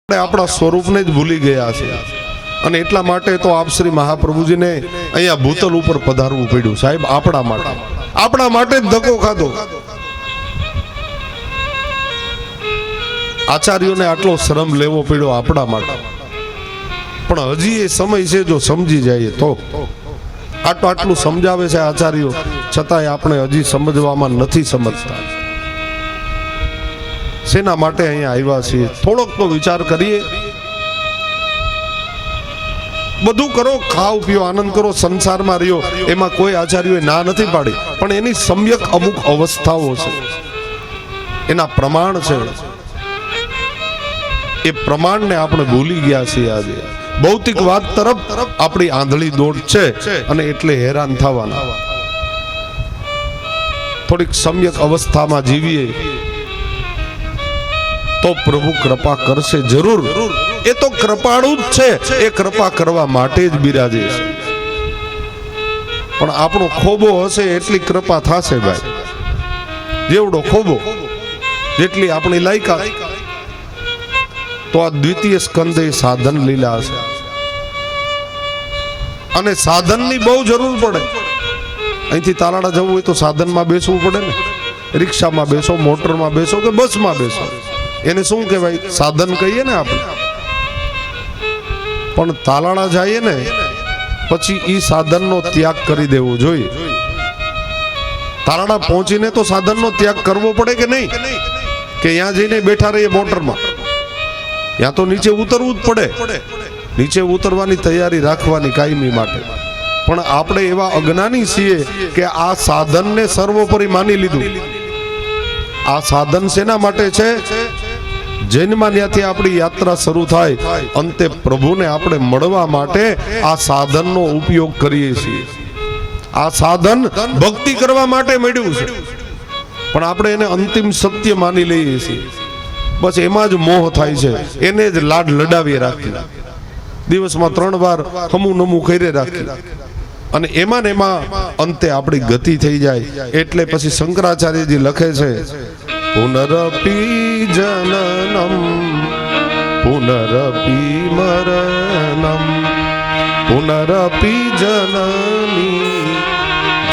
આપણા સ્વરૂપને જ ભૂલી ગયા છે અને એટલા માટે તો આપ શ્રી મહાપ્રભુજીને અહીંયા ભૂતલ ઉપર પધારવું પડ્યું સાહેબ, આપણા માટે જ ધક્કો ખાધો. આચાર્યોને આટલો શ્રમ લેવો પડ્યો આપણા માટે, પણ હજી એ સમય છે જો સમજી જાય તો. આટલું સમજાવે છે આચાર્યો, છતાંય આપણે હજી સમજવામાં નથી સમજતા. શેના માટે અહીંયા આવ્યા છીએ થોડોક તો વિચાર કરીએ. બધું કરો, ખાઓ પીઓ, આનંદ કરો, સંસારમાં રહ્યો, એમાં કોઈ આચાર્યોએ ના નથી પાડી, પણ એની સમ્યક અમુક અવસ્થાઓ છે, એના પ્રમાણ છે. એ પ્રમાણને આપણે ભૂલી ગયા છીએ. આજે ભૌતિક વાત તરફ આપણી આંધળી દોડ છે અને એટલે હેરાન થવાના. થોડીક સમ્યક અવસ્થામાં જીવીએ તો પ્રભુ કૃપા કરશે જરૂર. એ તો કૃપાળુ જ છે, એ કૃપા કરવા માટે જ બિરાજે છે. પણ આપણો ખોબો હશે એટલી કૃપા થશે ભાઈ. જેવડો ખોબો જેટલી આપણી લાયકાત. તો આ દ્વિતીય સ્કંદે સાધન લીલા છે અને સાધનની બહુ જરૂર પડે. અહીંથી તાલાડા જવું હોય તો સાધનમાં બેસવું પડે ને. રિક્ષામાં બેસો, મોટરમાં બેસો કે બસમાં બેસો, એને શું કહેવાય? સાધન કહીએ ને આપણે. પણ તાલાળા જઈએ ને પછી ઈ સાધનનો ત્યાગ કરી દેવો જોઈએ. તાલાળા પહોંચીને તો સાધનનો ત્યાગ કરવો પડે કે નહીં? કે ત્યાં જઈને બેઠા રહીએ મોટરમાં? ત્યાં તો નીચે ઉતરવું જ પડે. નીચે ઉતરવાની તૈયારી રાખવાની કાયમી માટે. પણ આપણે એવા અજ્ઞાની છીએ કે આ સાધનને સર્વોપરી માની લીધું. આ સાધન શેના માટે છે? જૈનમાં ત્યાંથી આપણી યાત્રા શરૂ થાય, અંતે પ્રભુને આપણે મળવા માટે આ સાધનનો ઉપયોગ કરીએ છીએ. આ સાધન ભક્તિ કરવા માટે મળ્યું છે, પણ આપણે એને અંતિમ સત્ય માની લઈએ છીએ. બસ એમાં જ મોહ થાય છે, એને જ લાડ લડાવીએ રાખીએ. દિવસમાં 3 વાર હમું નમું કરી રાખીએ અને એમાં ને એમાં અંતે આપણી ગતિ થઈ જાય. એટલે પછી શંકરાચાર્યજી લખે છે, પુનરપી જનનમ પુનરપી મરણમ પુનરપી જનની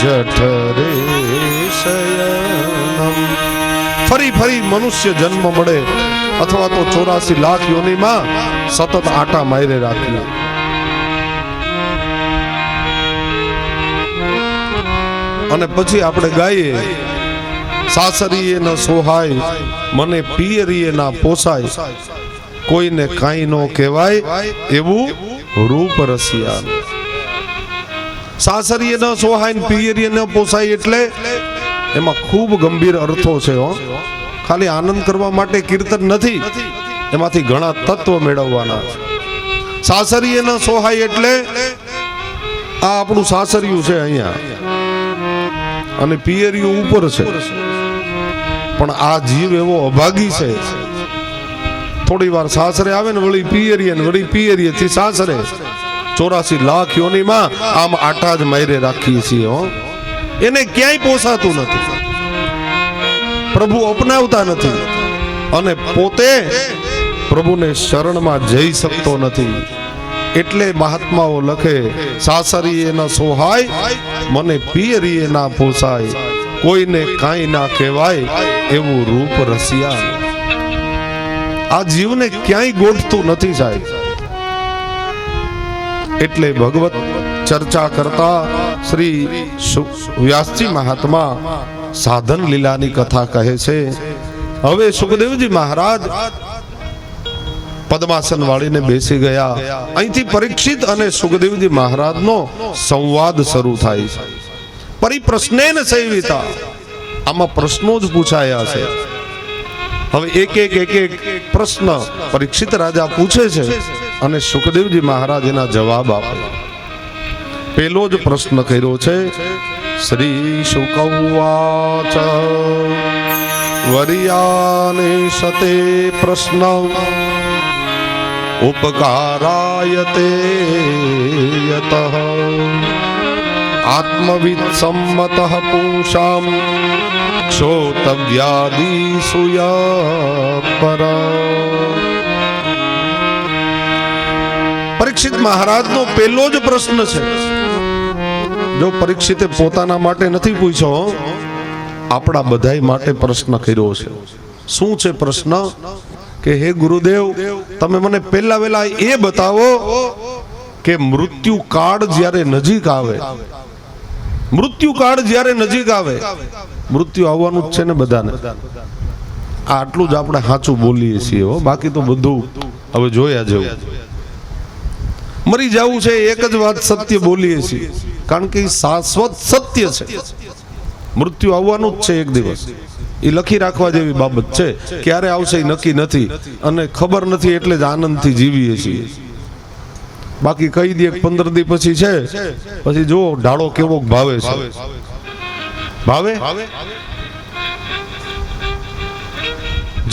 જઠરે શયનમ. ફરી મનુષ્ય જન્મ મળે અથવા તો 84 લાખ યોનિમાં સતત આટા મારે રાખીએ. અને પછી આપણે ગાઈએ, સાસરીએ ન સોહાય મને પિયરીએ ના પોસાય, કોઈને કાંઈ નો કહેવાય એવું રૂપ રસિયા. સાસરીએ ન સોહાય ને પિયરીએ ન પોસાય એટલે એમાં ખૂબ ગંભીર અર્થો છે. ખાલી આનંદ કરવા માટે કીર્તન નથી, એમાંથી ઘણા તત્વ મેળવવાના છે. સાસરીએ ન સોહાય એટલે આ આપણું સાસરિયું છે અહીંયા અને પિયરિયું ઉપર છે. પણ આ જીવ એવો અભાગી છે, થોડી વાર સાસરે આવે ને વળી પિયરીએ થી સાસરે 84 લાખ યોનીમાં આમ આટા જ માયરે રાખીએ છીએ. એને ક્યાંય પોસાતું નથી, પ્રભુ અપનાવતા નથી અને પોતે પ્રભુને શરણમાં જઈ શકતો નથી. એટલે મહાત્માઓ લખે, સાસરીએ ન સોહાય મને પિયરીએ ના પોસાય, કોઈને કાંઈ ના કહેવાય એવું રૂપ રસિયા. આ જીવને ક્યાંય ગોઠતું નથી સાહેબ. એટલે ભગવત ચર્ચા કરતા શ્રી વ્યાસજી મહાત્મા સાધન લીલાની કથા કહે છે. હવે સુખદેવજી મહારાજ પદ્માસન વાળીને બેસી ગયા. અહીંથી પરીક્ષિત અને સુખદેવજી મહારાજનો સંવાદ શરૂ થાય છે. પરિપ્રશ્નેન સેવિતા, આમાં પ્રશ્નો જ પૂછાયા છે. હવે એક પ્રશ્ન પરીક્ષિત રાજા પૂછે છે અને સુખદેવજી મહારાજ એના જવાબ આપે. પેલો જ પ્રશ્ન કર્યો છે, શ્રી શુકવાચ વર્યાને સતે પ્રશ્ન ઉપકારાયતે યતઃ આત્મવિદ સંમતઃ પુંસામ ક્ષોતવ્યાદિસુ યપરા. પરીક્ષિત મહારાજનો પહેલો જ પ્રશ્ન છે. જો પરીક્ષિતે પોતાના માટે નથી પૂછ્યો, આપણા બધાય માટે પ્રશ્ન કર્યો છે. શું છે પ્રશ્ન? કે હે ગુરુદેવ, તમે મને પહેલા વહેલા એ બતાવો કે મૃત્યુ કાળ જ્યારે નજીક આવે, મૃત્યુ કાળ જ્યારે નજીક આવે, મૃત્યુ આવવાનું જ છે ને બધાને. આટલું જ આપણે સાચું બોલીએ છીએ, બાકી તો બધું હવે જોયા જેવું. મરી જવું છે એક જ વાત સત્ય બોલીએ છીએ, કારણ કે શાશ્વત સત્ય છે. મૃત્યુ આવવાનું જ છે એક દિવસ. એ લખી રાખવા જેવી બાબત છે. ક્યારે આવશે એ નક્કી નથી, અને ખબર નથી એટલે જ આનંદથી જીવીએ છીએ. બાકી કહી દે 15 દી પછી છે, પછી જો ઢાળો કેવો ભાવે છે. ભાવે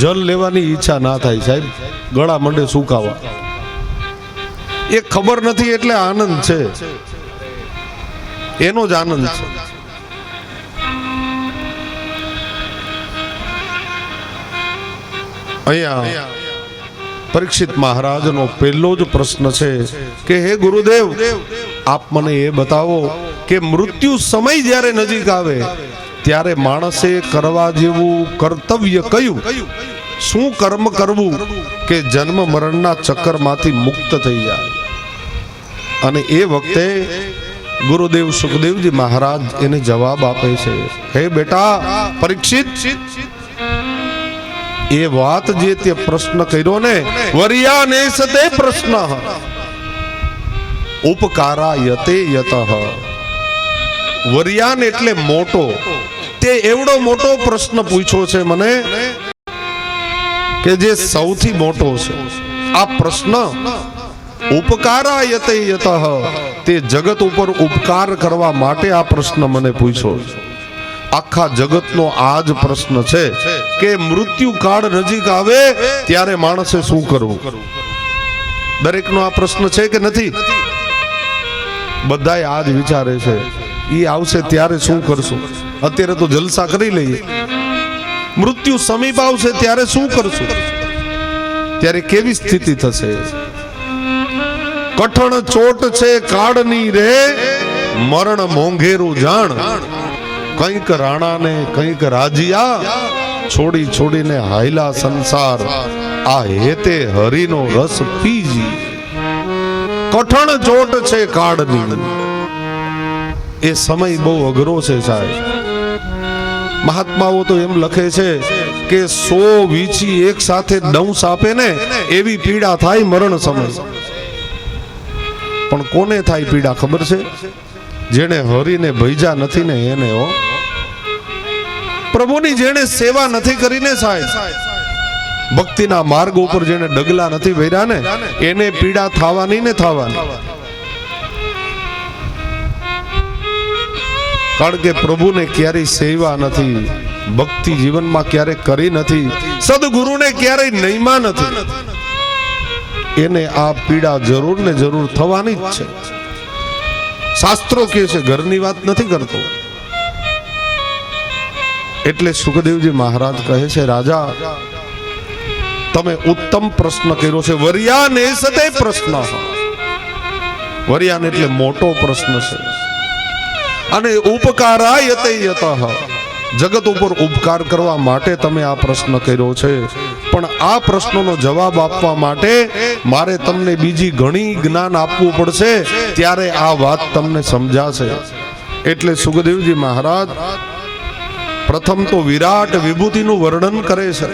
જલ લેવાની ઈચ્છા ના થાય સાહેબ, ગળા મંડે સુકાવા. એ ખબર નથી એટલે આનંદ છે, એનો જ આનંદ છે. અહીંયા પરીક્ષિત મહારાજનો પહેલો જ પ્રશ્ન છે કે હે ગુરુદેવ, આપ મને એ બતાવો કે મૃત્યુ સમય જ્યારે નજીક આવે ત્યારે માણસે કરવા જેવું કર્તવ્ય કયું, શું કર્મ કરવું કે જન્મ મરણના ચક્કરમાંથી મુક્ત થઈ જાય. અને એ વખતે ગુરુદેવ સુખદેવજી મહારાજ એને જવાબ આપે છે, હે બેટા પરીક્ષિત, એ વાત જે તે પ્રશ્ન કર્યો ને, વર્યાને સતે પ્રશ્ન ઉપકારાયતે યતઃ. વર્યાન એટલે મોટો, તે એવડો મોટો પ્રશ્ન પૂછ્યો છે મને કે જે સૌથી મોટો છે. આ પ્રશ્ન ઉપકારાયતે યતઃ, તે જગત ઉપર ઉપકાર કરવા માટે આ પ્રશ્ન મને પૂછ્યો છે. આખા જગતનો આ જ પ્રશ્ન છે કે મૃત્યુ કાળ નજીક આવે ત્યારે માણસે શું કરવું. દરેકનો આ પ્રશ્ન છે કે નથી? બધાય આ જ વિચારે છે, ઈ આવશે ત્યારે શું કરશું. અત્યારે તો જલસા કરી લઈએ, મૃત્યુ સમીપ આવશે ત્યારે શું કરશું, ત્યારે કેવી સ્થિતિ થશે. કઠણ ચોટ છે કાળની રે, મરણ મોંઘેરું જાણ. કંઈક રાણા ને કંઈક રાજીયા, છોડી છોડીને હાયલા સંસાર, આ હેતે હરિનો રસ પીજી. કઠણ ચોટ છે કાળની, એ સમય બહુ અઘરો છે સાહેબ. મહાત્માઓ તો એમ લખે છે કે 100 વીછી એક સાથે દંશ આપે ને એવી પીડા થાય મરણ સમય. પણ કોને થાય પીડા ખબર છે? જેને હરીને ભૈજા નથી ને એને. પ્રભુની જેને સેવા નથી કરીને સાહેબ, ભક્તિના માર્ગ ઉપર જેને ડગલા નથી ભર્યા ને, એને પીડા થવાની ને થવાની. કારણ કે પ્રભુને ક્યારેય સેવા નથી, ભક્તિ જીવનમાં ક્યારે કરી નથી, સદગુરુને ક્યારેય નહીમા નથી, એને આ પીડા જરૂર ને જરૂર થવાની જ છે. શાસ્ત્રો કહે છે, ઘરની વાત નથી કરતો. એટલે સુખદેવજી મહારાજ કહે છે, રાજા તમે ઉત્તમ પ્રશ્ન કર્યો છે. વર્યાને સતે પ્રશ્ન. વર્યાન એટલે મોટો પ્રશ્ન છે. અને ઉપકારાયતે યતઃ, જગત ઉપર ઉપકાર કરવા માટે તમે આ પ્રશ્ન કર્યો છે. પણ આ પ્રશ્નનો જવાબ આપવા માટે મારે તમને બીજી ઘણી જ્ઞાન આપવું પડશે, ત્યારે આ વાત તમને સમજાશે. એટલે સુખદેવજી મહારાજ પ્રથમ તો વિરાટ વિભૂતિનું વર્ણન કરે છે.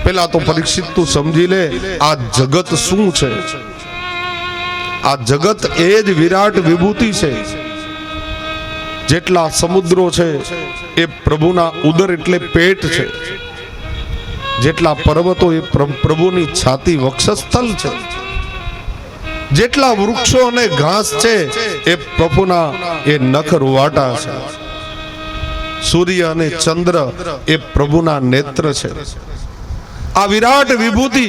પેલા તો પરીક્ષિત તું સમજી લે, આ જગત શું છે. આ જગત એ જ વિરાટ વિભૂતિ છે. જેટલા સમુદ્રો છે એ પ્રભુના ઉદર એટલે પેટ છે. જેટલા પર્વતો એ પ્રભુની છાતી વક્ષસ્થલ છે. જેટલા વૃક્ષો અને ઘાસ છે એ પ્રભુના એ નખ રૂવાટા છે. સૂર્ય અને ચંદ્ર એ પ્રભુના નેત્ર છે. આ વિરાટ વિભૂતિ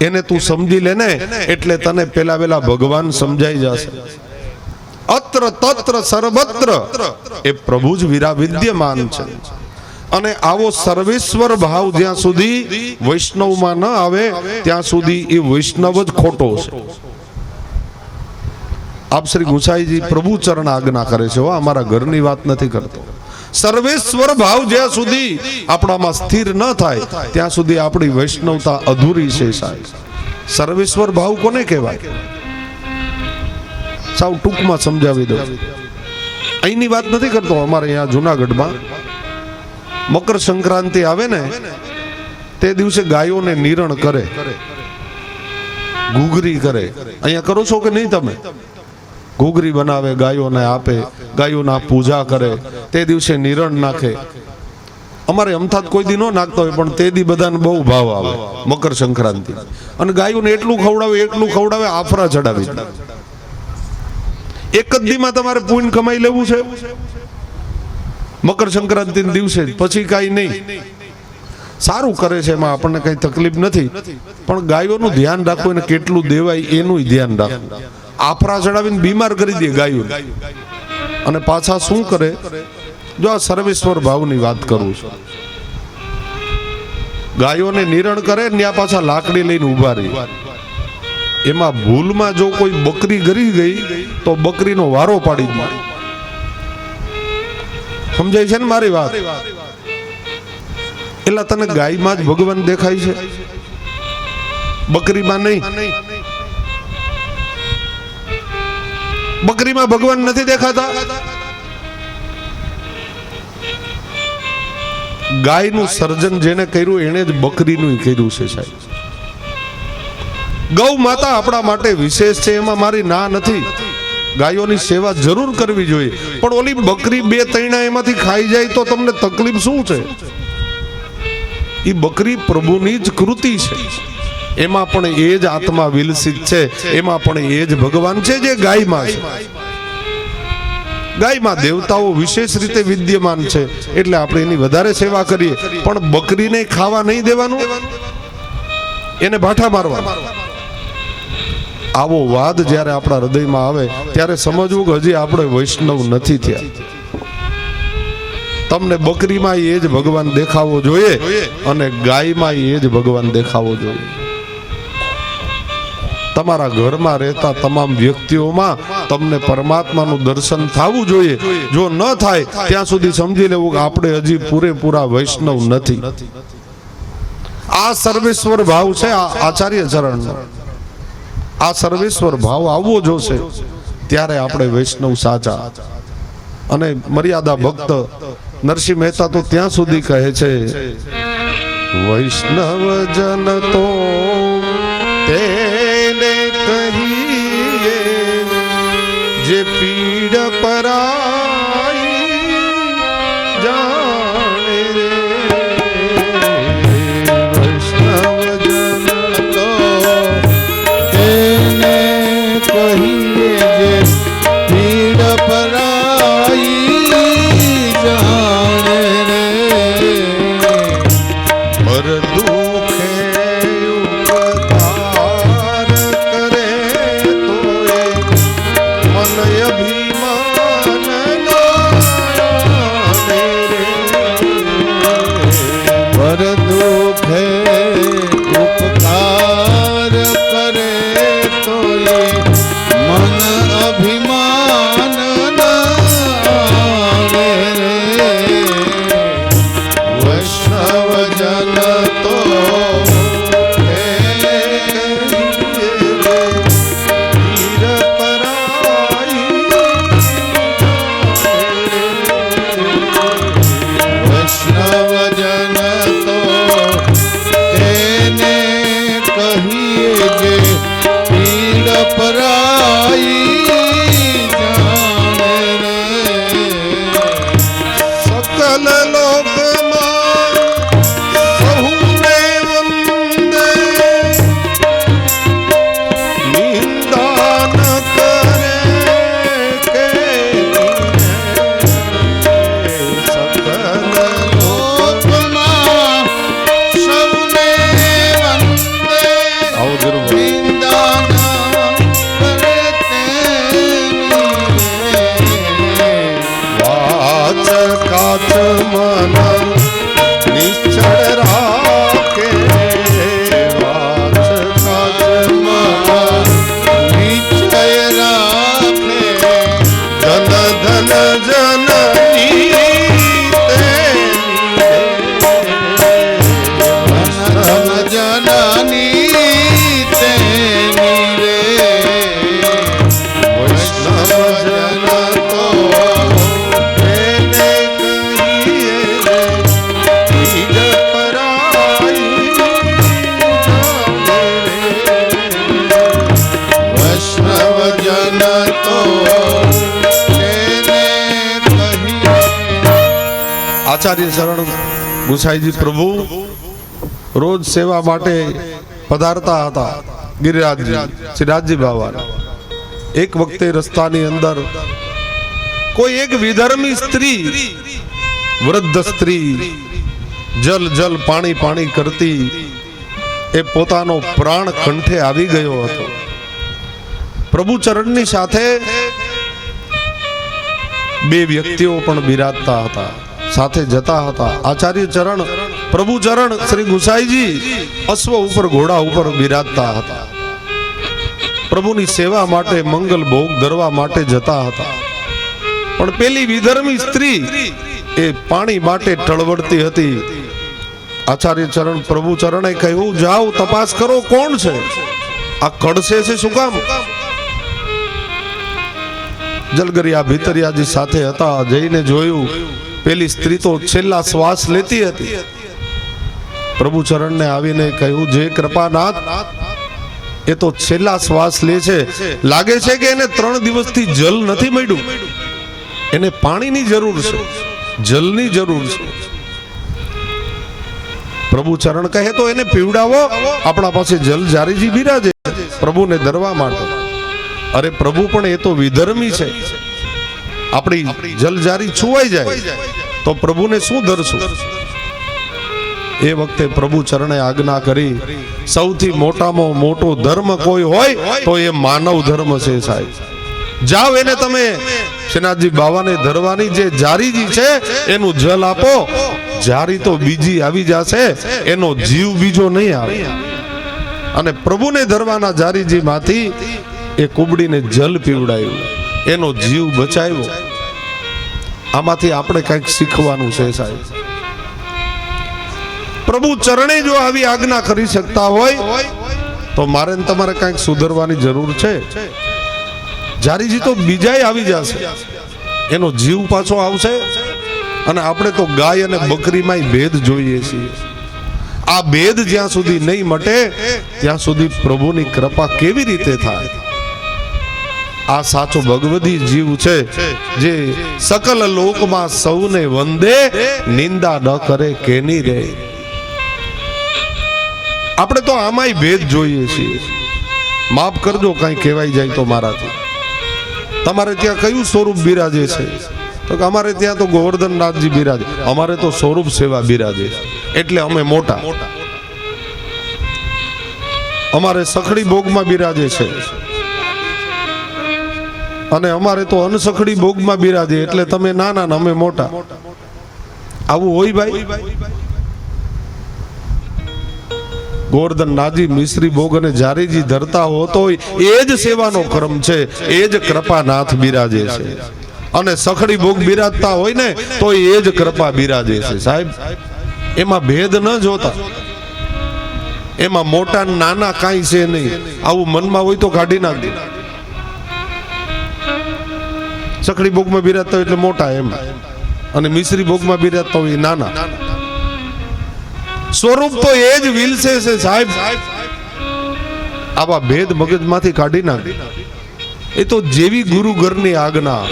એને તું સમજી લે ને, એટલે તને પેલા પેલા ભગવાન સમજાઈ જશે. અત્ર તત્ર સર્વત્ર એ પ્રભુ જ વિદ્યમાન છે. અને આવો સર્વેશ્વર ભાવ જ્યાં સુધી વૈષ્ણવમાં ન આવે ત્યાં સુધી એ વૈષ્ણવ જ ખોટો છે. આપ શ્રી ગુસાઈજી પ્રભુ ચરણ આજ્ઞા કરે છે, અમારા ઘરની વાત નથી કરતો. સર્વેશ્વર ભાવ જ્યાં સુધી આપણામાં સ્થિર ન થાય ત્યાં સુધી આપણી વૈષ્ણવતા અધૂરી છે. સાહેબ, સર્વેશ્વર ભાવ કોને કહેવાય? સાવ ટૂંકમાં સમજાવી દઉં. અહીંની વાત નથી કરતો. અમારે અહીંયા જુનાગઢમાં મકર સંક્રાંતિ આવે ને તે દિવસે ગાયોને નિરણ કરે, ઘૂઘરી કરે. અહીંયા કરો છો કે નહીં તમે? ઘૂઘરી બનાવે, ગાયોને આપે, ગાયોના પૂજા કરે, તે દિવસે નિરણ નાખે. અમારે અમથાત કોઈ દી ન નાખતો હોય પણ તે દી બધાને બહુ ભાવ આવે મકર સંક્રાંતિ. અને ગાયોને એટલું ખવડાવે આફરા ચડાવી. એક જ દીમાં તમારે પુણ્ય કમાઈ લેવું છે મકર સંક્રાંતિ દિવસે, પછી કાંઈ નહીં. સારું કરે છે, એમાં આપણને કઈ તકલીફ નથી, પણ ગાયોનું ધ્યાન રાખવું અને કેટલું દેવાય એનું ધ્યાન રાખવું. આફરા ચડાવીને બીમાર કરી દે ગાયો. અને પાછા શું કરે? જો આ સર્વેશ્વર ભાવની વાત કરું છું. ગાયોને નિરણ કરે ત્યાં પાછા લાકડી લઈને ઉભા રહી. એમાં ભૂલમાં જો કોઈ બકરી ગરી ગઈ તો બકરીનો વારો પાડી દે. સમજાય છે ને મારી વાત? એટલે તને ગાયમાં જ ભગવાન દેખાય છે, બકરીમાં નહીં. બકરીમાં ભગવાન નથી દેખાતા. ગાયનું સર્જન જેને કર્યું એને જ બકરીનું કર્યું છે. સાહેબ, ગૌ માતા આપણા માટે વિશેષ છે, એમાં મારી ના નથી. ગાયોની સેવા જરૂર કરવી જોઈએ, પણ ઓલી બકરી બે તૈણા એમાંથી ખાઈ જાય તો તમને તકલીફ શું છે? એ બકરી પ્રભુની જ કૃતિ છે. એમાં પણ એ જ આત્મા વિલસિત છે, એમાં પણ એ જ ભગવાન છે જે ગાયમાં છે. ગાયમાં દેવતાઓ વિશેષ રીતે વિદ્યમાન છે, એટલે આપણે એની વધારે સેવા કરીએ. પણ બકરીને ખાવા નહીં દેવાનું, એને ભાઠા મારવા. આવો વાદ જ્યારે આપણા હૃદયમાં આવે ત્યારે સમજવું કે હજી આપણે વૈષ્ણવ નથી થયા. તમને બકરીમાં એ જ ભગવાન દેખાવો જોઈએ અને ગાયમાં એ જ ભગવાન દેખાવો જોઈએ. તમારા ઘરમાં રહેતા તમામ વ્યક્તિઓમાં તમને પરમાત્માનું દર્શન થવું જોઈએ. જો ન થાય ત્યાં સુધી સમજી લેવું કે આપણે હજી પૂરેપૂરા વૈષ્ણવ નથી. આ સર્વેશ્વર ભાવ છે આ આચાર્ય ચરણનો. આ સર્વેશ્વર ભાવ આવવો જોશે ત્યારે આપણે વૈષ્ણવ સાચા. અને મર્યાદા ભક્ત નરસિંહ મહેતા તો ત્યાં સુધી કહે છે, વૈષ્ણવ જન તો તેને કહીએ જે પીડ પરાઈ જાણે રે. વૈષ્ણવ જન તો તેને કહીએ જે પીડ પરાઈ જાણે રે. પર દુખે ઉપકાર કરે તો એ મન અભિમાન આચાર્ય શરણ ગુસાઈજી પ્રભુ રોજ સેવા માટે પધારતા હતા ગિરિરાજજી સિદ્ધાર્થજી બાવા. એક વખતે રસ્તાની અંદર કોઈ એક વિધર્મી સ્ત્રી, વૃદ્ધ સ્ત્રી જલ જલ પાણી પાણી કરતી એ પોતાનો પ્રાણ કંઠે આવી ગયો હતો. પ્રભુ ચરણની સાથે બે વ્યક્તિઓ પણ બિરાજતા હતા, સાથે જતા હતા. આચાર્ય ચરણ પ્રભુ ચરણ શ્રી ગુસાઈજી અશ્વ ઉપર ઘોડા ઉપર બિરાજતા હતા. પ્રભુની સેવા માટે મંગલ ભોગ ધરવા માટે જતા હતા. પણ પેલી વિધર્મી સ્ત્રી એ પાણી માટે ટળવડતી હતી. આચાર્ય ચરણ પ્રભુ ચરણે કહ્યું, જાઓ તપાસ કરો કોણ છે આ, કડશે છે શું કામ? જલગરિયા ભીતરિયાજી સાથે હતા. જઈને જોયું, પેલી સ્ત્રી તો છેલ્લા શ્વાસ લેતી હતી. પ્રભુ ચરણને આવીને કહ્યું, જે કૃપાનાથ, એ તો છેલ્લા શ્વાસ લે છે. લાગે છે કે એને 3 દિવસથી જલ નથી મળ્યું. એને પાણીની જરૂર છે, જલની જરૂર છે. પ્રભુ ચરણ કહે તો એને પીવડાવો. આપણા પાસે જલ જારીજી બિરાજે પ્રભુને ધરવા માટે. અરે પ્રભુ પણ એ તો વિધર્મી છે. આપણી જલ જારી છુવાઈ જાય તો પ્રભુને શું ધરશું? એ વખતે પ્રભુ ચરણે આજ્ઞા કરી, સૌથી મોટામાં મોટો ધર્મ કોઈ હોય તો એ માનવ ધર્મ છે સાહેબ. જાઓ એને તમે શ્રીનાથજી બાવાને ધરવાની જે જારીજી છે એનું જલ આપો. જારી તો બીજી આવી જશે, એનો જીવ બીજો નહીં આવે. અને પ્રભુને ધરવાના જારીજી માંથી એ કુબડીને જલ પીવડાયું, એનો જીવ બચાવ્યો. આમાંથી આપણે કંઈક શીખવાનું છે સાહેબ. પ્રભુ ચરણે જો આવી આજ્ઞા કરી શકતા હોય તો મારે ને તમારે કંઈક સુધરવાની જરૂર છે. જારીજી તો બીજાય આવી જશે, એનો જીવ પાછો આવશે. અને આપણે તો ગાય અને બકરીમાં ભેદ જોઈએ છીએ. આ ભેદ જ્યાં સુધી નહીં મટે ત્યાં સુધી પ્રભુની કૃપા કેવી રીતે થાય? આ સાચો ભગવદી જીવ છે જે સકલ લોકમાં સૌને વંદે, નિંદા ન કરે કેની રે. આપણે તો આમાંય ભેદ જોઈએ છીએ. માફ કરજો કઈ કહેવાય જાય તો મારાથી. તમારે ત્યાં કયું સ્વરૂપ બિરાજે છે? તો કે અમારે ત્યાં તો ગોવર્ધનનાથજી બિરાજે. અમારે તો સ્વરૂપ સેવા બિરાજે એટલે અમે મોટા. અમારે સખડી ભોગમાં બિરાજે છે અને અમારે તો અનસખડી ભોગમાં બિરાજે એટલે તમે નાના ને અમે મોટા. આવું હોય ભાઈ? ગોવર્ધનનાથજી મિશ્રી ભોગ અને જારીજી ધરતા હોતો એ જ સેવાનો ક્રમ છે, એ જ કૃપાનાથ બિરાજે છે. અને સખડી ભોગ બિરાજતા હોય ને તો એ જ કૃપા બિરાજે છે સાહેબ. એમાં ભેદ ન જોતા. એમાં મોટા નાના કાંઈ છે નહીં. આવું મનમાં હોય તો કાઢી નાખજો. સખડી ભોગમાં બિરાજતા હોય એટલે મોટા એમ, અને મિશ્રી ભોગમાં બિરાજતા હોય નાના. સ્વરૂપ તો એ જ વિલસે છે સાહેબ. આવા ભેદ મગજમાંથી કાઢી નાખ. એ તો જેવી ગુરુ ઘરની આજ્ઞા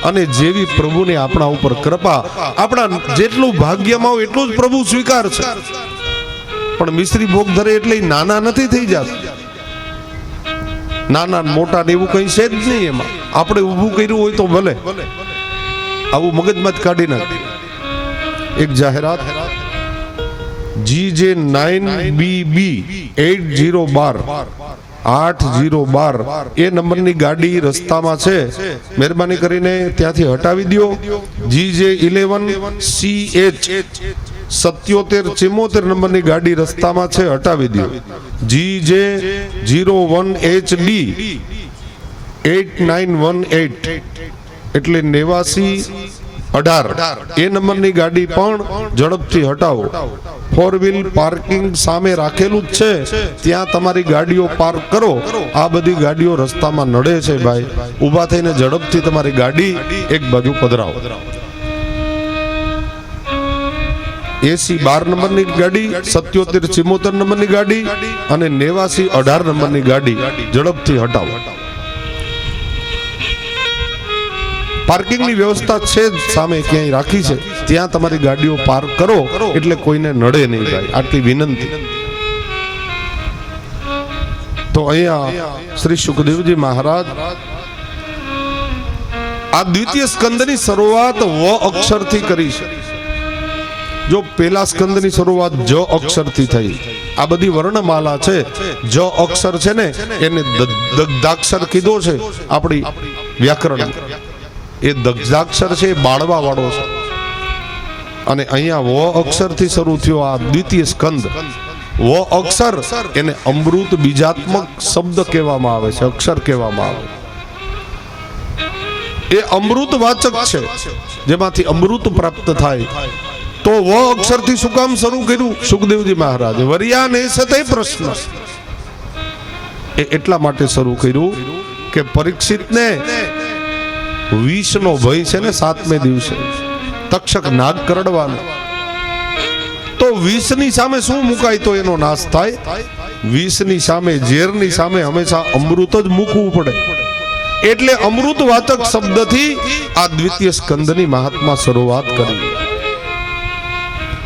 અને જેવી પ્રભુની આપણા ઉપર કૃપા, આપણા જેટલું ભાગ્યમાં હોય એટલું જ પ્રભુ સ્વીકાર છે. પણ મિશ્રી ભોગ ધરે એટલે નાના નથી થઈ જતા. નાના મોટા ને એવું કઈ છે જ નહીં. એમાં આપણે ઊભું કર્યું હોય તો ભલે. આવું મગજમાં જ કાઢી નાખ. એક જાહેરાત, GJ9BB 8012 એ નંબરની ગાડી રસ્તામાં છે. મહેરબાની કરીને ત્યાંથી હટાવી દો. GJ11CH 7774 નંબરની ગાડી રસ્તામાં છે, હટાવી દો. GJ01HD 8918 એટલે 8918 એ નંબરની ગાડી પણ ઝડપથી હટાવો. 4 વ્હીલ પાર્કિંગ સામે રાખેલું જ છે, ત્યાં તમારી ગાડીઓ પાર્ક કરો. આ બધી ગાડીઓ રસ્તામાં નડે છે ભાઈ. ઊભા થઈને ઝડપથી તમારી ગાડી એક બાજુ પધરાવો. AC12 નંબરની ગાડી, 7774 નંબરની ગાડી અને 8918 નંબરની ગાડી ઝડપથી હટાવો. પાર્કિંગની વ્યવસ્થા છે જ, સામે ક્યાંય રાખી છે, ત્યાં તમારી ગાડીઓ પાર્ક કરો એટલે કોઈને નડે નહીં ભાઈ, આટલી વિનંતી. તો અહીંયા શ્રી સુખદેવજી મહારાજ આ દ્વિતીય સ્કંદની શરૂઆત વ અક્ષરથી કરી છે. જો પહેલા સ્કંદની શરૂઆત જ અક્ષરથી થઈ, આ બધી વર્ણમાલા છે, જ અક્ષર છે ને એને દગ્ધાક્ષર કીધો છે આપણી વ્યાકરણ. એ દગ્ધાક્ષર છે, બાળવા વાળો છે. અને અહીંયા વ અક્ષરથી શરૂ થયો આ દ્વિતીય સ્કંદ. વ અક્ષર એને અમૃત બીજાત્મક શબ્દ કહેવામાં આવે છે, અક્ષર કહેવામાં આવે. એ અમૃત વાચક છે, જેમાંથી અમૃત પ્રાપ્ત થાય. તો વ અક્ષરથી શું કામ શરૂ કર્યું સુખદેવજી મહારાજે? વર્યાને સતે પ્રશ્ન. એ એટલા માટે શરૂ કર્યું કે પરીક્ષિતને વિષનો ભય છે ને 7મે દિવસે તક્ષક નાગ કરડવાનો. તો વિષની સામે શું મુકાય તો એનો નાશ થાય? વિષની સામે, ઝેરની સામે હંમેશા અમૃત જ મૂકવું પડે. એટલે અમૃત વાચક શબ્દથી આ દ્વિતીય સ્કંદની મહાત્મા શરૂઆત કરી.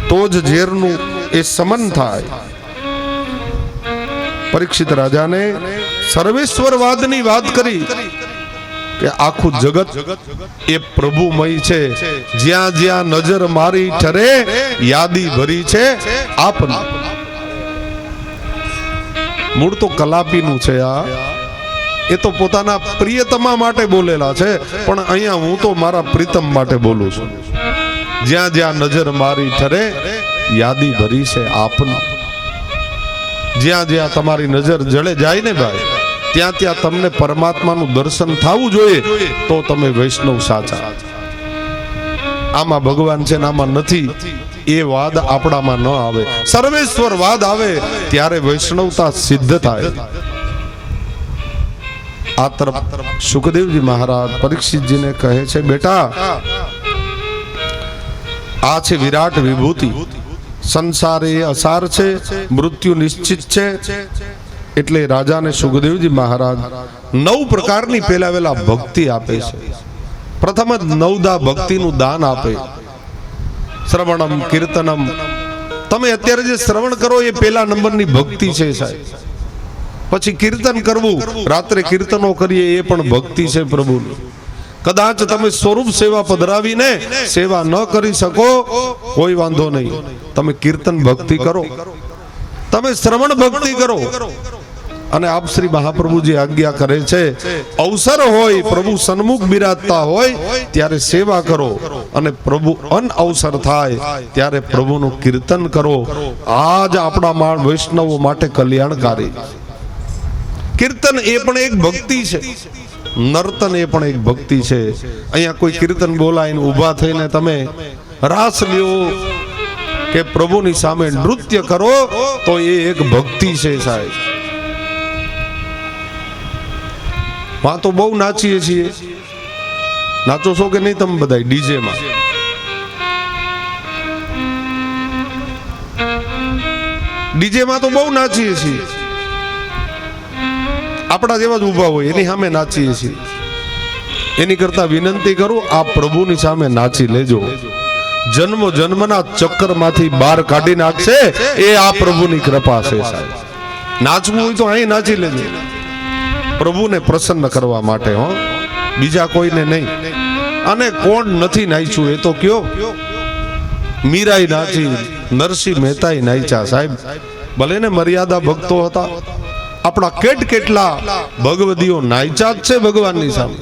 તો જ ઝેરનું એ સમન થાય. પરીક્ષિત રાજાને સર્વેશ્વરવાદની વાત કરી કે આખું જગત એ પ્રભુમય છે, જ્યાં જ્યાં નજર મારી ઠરે યાદી ભરી છે આપની. મૂળ તો કલાપીનું છે આ, એ તો પોતાના પ્રિયતમા માટે બોલેલા છે, પણ અહીંયા હું તો મારા પ્રીતમ માટે બોલું છું. જ્યાં જ્યાં નજર મારી ઠરે યાદી ભરી છે આપની. જ્યાં જ્યાં તમારી નજર જળે જાય ને ભાઈ, ત્યાં ત્યાં તમને પરમાત્માનું દર્શન થવું જોઈએ, તો તમે વૈષ્ણવ સાચા. આમાં ભગવાન છે ને આમાં નથી, એ વાદ આપણામાં ન આવે. સર્વેશ્વર વાદ આવે ત્યારે વૈષ્ણવતા સિદ્ધ થાય. આ તરફ સુખદેવજી મહારાજ પરીક્ષિતજીને કહે છે, બેટા આ છે વિરાટ વિભૂતિ. સંસાર એ અસાર છે, મૃત્યુ નિશ્ચિત છે. એટલે રાજાને સુખદેવજી મહારાજ 9 પ્રકારની પેલા ભક્તિ આપે છે. પ્રથમ જ 9દા ભક્તિનું દાન આપે. શ્રવણમ કીર્તનમ. તમે અત્યારે જે શ્રવણ કરો એ પહેલા નંબરની ભક્તિ છે સાહેબ. પછી કીર્તન કરવું, રાત્રે કીર્તનો કરીએ એ પણ ભક્તિ છે પ્રભુની. કદાચ તમે સ્વરૂપ સેવા પધરાવીને સેવા ન કરી શકો, કોઈ વાંધો નહીં, તમે કીર્તન ભક્તિ કરો, તમે શ્રવણ ભક્તિ કરો. અને આપ શ્રી મહાપ્રભુજી આજ્ઞા કરે છે, અવસર હોય, પ્રભુ સન્મુખ બિરાજતા હોય ત્યારે સેવા કરો, અને પ્રભુ અનઅવસર થાય ત્યારે પ્રભુનું કીર્તન કરો. આજ આપણા વૈષ્ણવો માટે કલ્યાણકારી. કીર્તન એ પણ એક ભક્તિ છે, નર્તન એ પણ એક ભક્તિ છે. અહીંયા કોઈ કીર્તન બોલાઈને ઊભા થઈને તમે રાસ લ્યો કે પ્રભુની સામે નૃત્ય કરો તો એ એક ભક્તિ છે સાહેબ. માં તો બહુ નાચીએ છીએ. નાચો છો કે નહીં તમે બધા ડીજે માં? ડીજે માં તો બહુ નાચીએ છીએ. આપણા જેવા જ ઊભા હોય એની સામે નાચીએ છીએ. એની કરતા વિનંતી કરું, આ પ્રભુની સામે નાચી લેજો. જન્મ જન્મના ચક્કરમાંથી બહાર કાઢી નાખશે એ આ પ્રભુની કૃપા છે સાહેબ. નાચવું હોય તો અહીં નાચી લેજો, પ્રભુને પ્રસન્ન કરવા માટે, હો, બીજા કોઈને નહીં. અને કોણ નથી નાચ્યું એ તો કયો? મીરાઈ નાચી, નરસિંહ મહેતાઈ નાચ્યા સાહેબ. ભલે ને મર્યાદા ભક્તો હતા, આપણા કેટલા ભગવદીઓ નાચ્યા જ છે ભગવાનની સામે.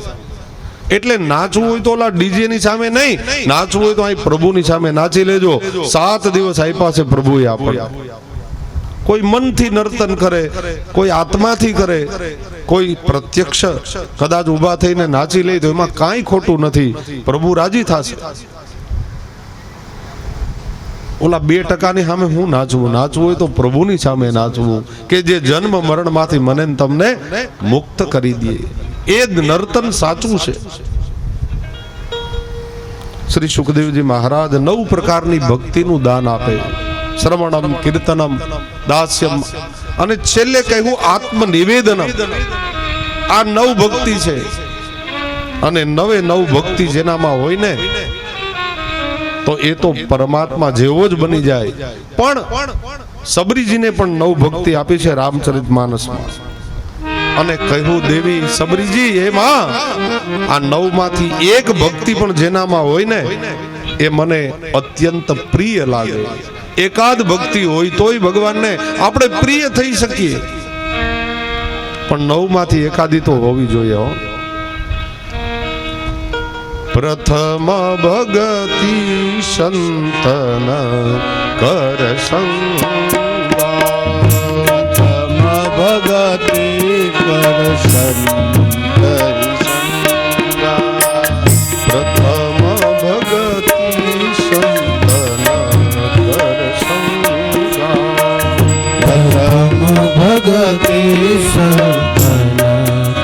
એટલે નાચવું હોય તો ઓલા ડીજે ની સામે નહીં, નાચવું હોય તો અહીં પ્રભુની સામે નાચી લેજો. 7 દિવસ આપ્યા છે પ્રભુએ આપણને. કોઈ મનથી નર્તન કરે, કોઈ આત્માથી કરે, કોઈ પ્રત્યક્ષ કદાચ ઊભા થઈને નાચી લે તો એમાં કાંઈ ખોટું નથી, પ્રભુ રાજી થશે. ઓલા 2% ની સામે હું નાચવું? નાચવું હોય તો પ્રભુની સામે નાચવું, કે જે જન્મ મરણ માંથી મને તમને મુક્ત કરી દે. એ જ નર્તન સાચું છે. શ્રી સુખદેવજી મહારાજ 9 પ્રકારની ભક્તિનું દાન આપે. શ્રવણમ, કીર્તનમ, દાસ્યમ, અને છેલ્લે કહ્યું આત્મનિવેદનમ. આ 9 ભક્તિ છે. અને નવે નવ ભક્તિ જેનામાં હોય ને તો એ તો પરમાત્મા જેવો જ બની જાય. પણ સબરીજીને પણ નવ ભક્તિ આપી છે રામચરિતમાનસમાં અને કહ્યું દેવી સબરીજી હે માં આ નવ માંથી એક ભક્તિ પણ જેનામાં હોય ને એ મને અત્યંત પ્રિય લાગે. એકાદ ભક્તિ હોય તોય ભગવાનને આપણે પ્રિય થઈ શકીએ, પણ નવ માંથી એકાદી તો હોવી જોઈએ. હો પ્રથમ ભગતિ સંતન કર સંગા, પ્રથમ ભગતિ કર સંગા, પ્રથમ ભગતિ સંતન કર સંગા, પ્રથમ ભગતિ સંતન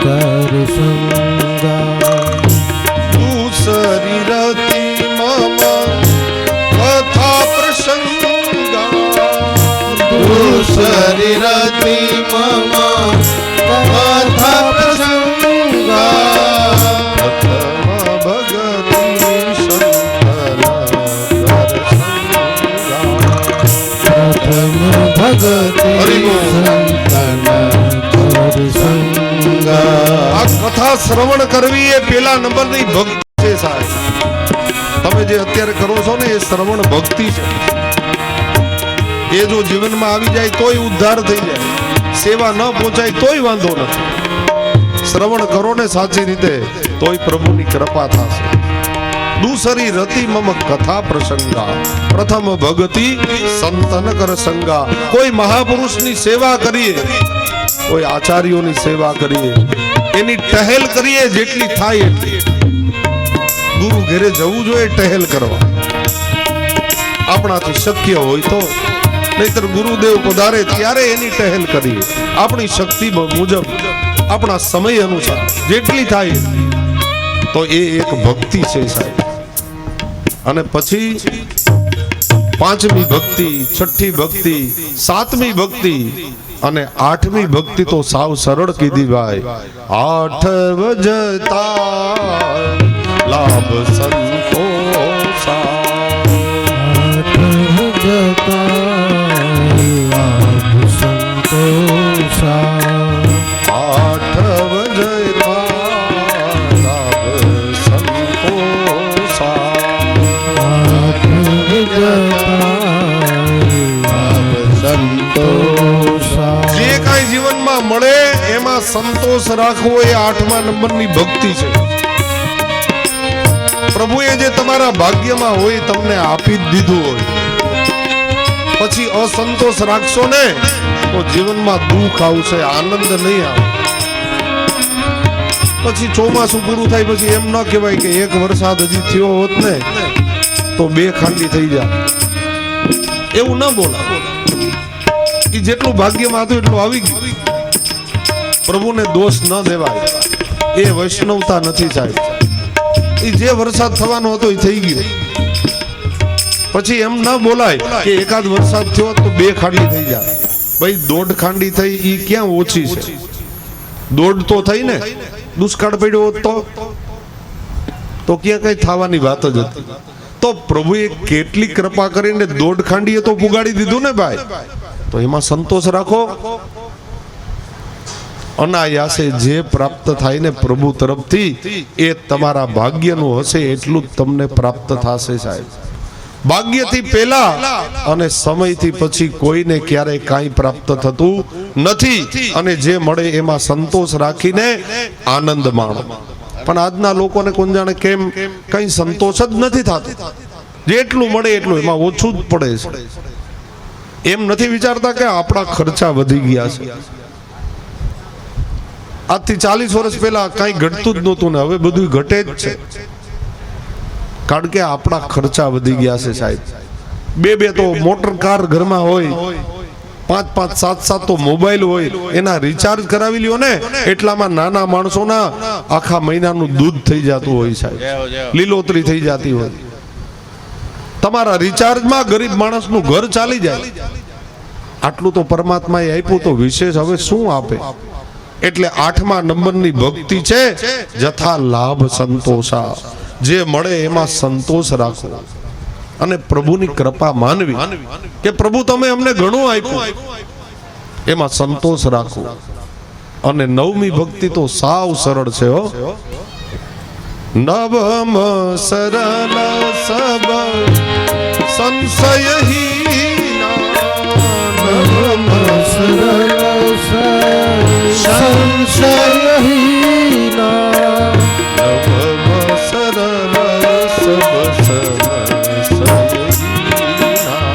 કર સંગા. શરીરતી મમ કથા પ્રસંગા, શરીરતી મમ કથા પ્રસંગા, પ્રથમ ભગતિ સંતન કર સંગા, પ્રથમ ભગતિ સંતન કર સંગા. આ કથા શ્રવણ કરવી એ પેલા નંબરની ભક્તિ છે સાહેબ. તમે જે અત્યારે કરો છો ને એ શ્રવણ ભક્તિ છે. એ જો જીવનમાં આવી જાય તોય ઉદ્ધાર થઈ જાય, સેવા ન પહોંચાય તોય વાંધો નથી. શ્રવણ કરો ને સાચી રીતે તોય પ્રભુની કૃપા થશે. દૂસરી રતિ મમ કથા પ્રસંગા, પ્રથમ ભગતિ સંતન કર સંગા. કોઈ મહાપુરુષની સેવા કરીએ, કોઈ આચાર્યોની સેવા કરીએ, એની ટહેલ કરીએ જેટલી થાય એટલી. ગુરુ ઘેરે જવું જોઈએ ટહેલ કરવા, આપણાથી શક્ય હોય તો, નહીતર ગુરુદેવ પધારે ત્યારે એની ટહેલ કરીએ આપણી શક્તિ મુજબ, આપણા સમય અનુસાર જેટલી થાય તો એ એક ભક્તિ છે સાહેબ. અને પછી પાંચમી ભક્તિ, છઠ્ઠી ભક્તિ, સાતમી ભક્તિ અને આઠમી ભક્તિ તો સાવ સરળ કીધી ભાઈ. આઠ વજતા લાભ સંતોષા, આઠ વજતા લાભ સંતોષા, આઠ વજતા લાભ સંતોષા, આઠ વજતા લાભ સંતોષા. જે કાંઈ જીવનમાં મળે એમાં સંતોષ રાખવો એ આઠમા નંબરની ભક્તિ છે. પ્રભુએ જે તમારા ભાગ્યમાં હોય તમને આપી જ દીધું હોય, પછી અસંતોષ રાખશો ને તો જીવનમાં દુઃખ આવશે, આનંદ નહીં આવે. પછી ચોમાસું પૂરું થાય પછી એમ ન કહેવાય કે એક વરસાદ હજી થયો હોત ને તો બે ખાંડી થઈ જાય, એવું ન બોલાય. એ જેટલું ભાગ્યમાં હતું એટલું આવી ગયું. પ્રભુને દોષ ન દેવાય, એ વૈષ્ણવતા નથી સાહેબ. એ જે વરસાદ થવાનો હતો એ થઈ ગયો. પછી એમ ન બોલાય કે એકાદ વરસાદ થયો તો બે ખાંડી થઈ જાય. ભાઈ દોઢ ખાંડી થઈ એ ક્યાં ઓછી છે? દોઢ તો થઈ ને. દુષ્કાળ પડ્યો હોત તો ક્યાં કઈ થવાની વાત જ હતી. તો પ્રભુએ કેટલી કૃપા કરીને દોઢ ખાંડીએ તો પુગાડી દીધું ને ભાઈ. તો એમાં સંતોષ રાખો. અનાયાસે જે પ્રાપ્ત થાય ને પ્રભુ તરફથી એ તમારા ભાગ્યનું હશે એટલું જ તમને પ્રાપ્ત થશે સાહેબ. ભાગ્યથી પહેલા અને સમયથી પછી કોઈને ક્યારેય કાંઈ પ્રાપ્ત થતું નથી. અને જે મળે એમાં સંતોષ રાખીને આનંદ માણો. પણ આજના લોકોને કોણ જાણે કેમ કઈ સંતોષ જ નથી થતો. જેટલું મળે એટલું એમાં ઓછું જ પડે છે. એમ નથી વિચારતા કે આપણા ખર્ચા વધી ગયા છે. આજથી 40 વર્ષ પહેલા કઈ ઘટતું જ નહોતું ને હવે બધું ઘટે જ છે. કારણ કે આપણા ખર્ચા વધી ગયા છે સાહેબ. બે તો મોટર કાર ઘરમાં હોય, 5 7 તો મોબાઈલ હોય, એના રિચાર્જ કરાવી લ્યો ને એટલામાં નાના માણસોના આખા મહિનાનું દૂધ થઈ જતું હોય સાહેબ, લીલોતરી થઈ જતી હોય. તમારા રિચાર્જમાં ગરીબ માણસનું ઘર ચાલી જાય. આટલું તો પરમાત્માએ આપ્યું તો વિશેષ હવે શું આપે? એટલે 8મા નંબરની ભક્તિ છે જથા લાભ સંતોષા, જે મળે એમાં સંતોષ રાખવો અને પ્રભુની કૃપા માનવી કે પ્રભુ તમે અમને ઘણું આપ્યું, એમાં સંતોષ રાખવો. અને 9મી ભક્તિ તો સાવ સરળ છે હો. નવમ સરળ સબ સંશયહીના, નવમ સરળ સંશયહીના, નવમ સરળ સબ સંશયહીના,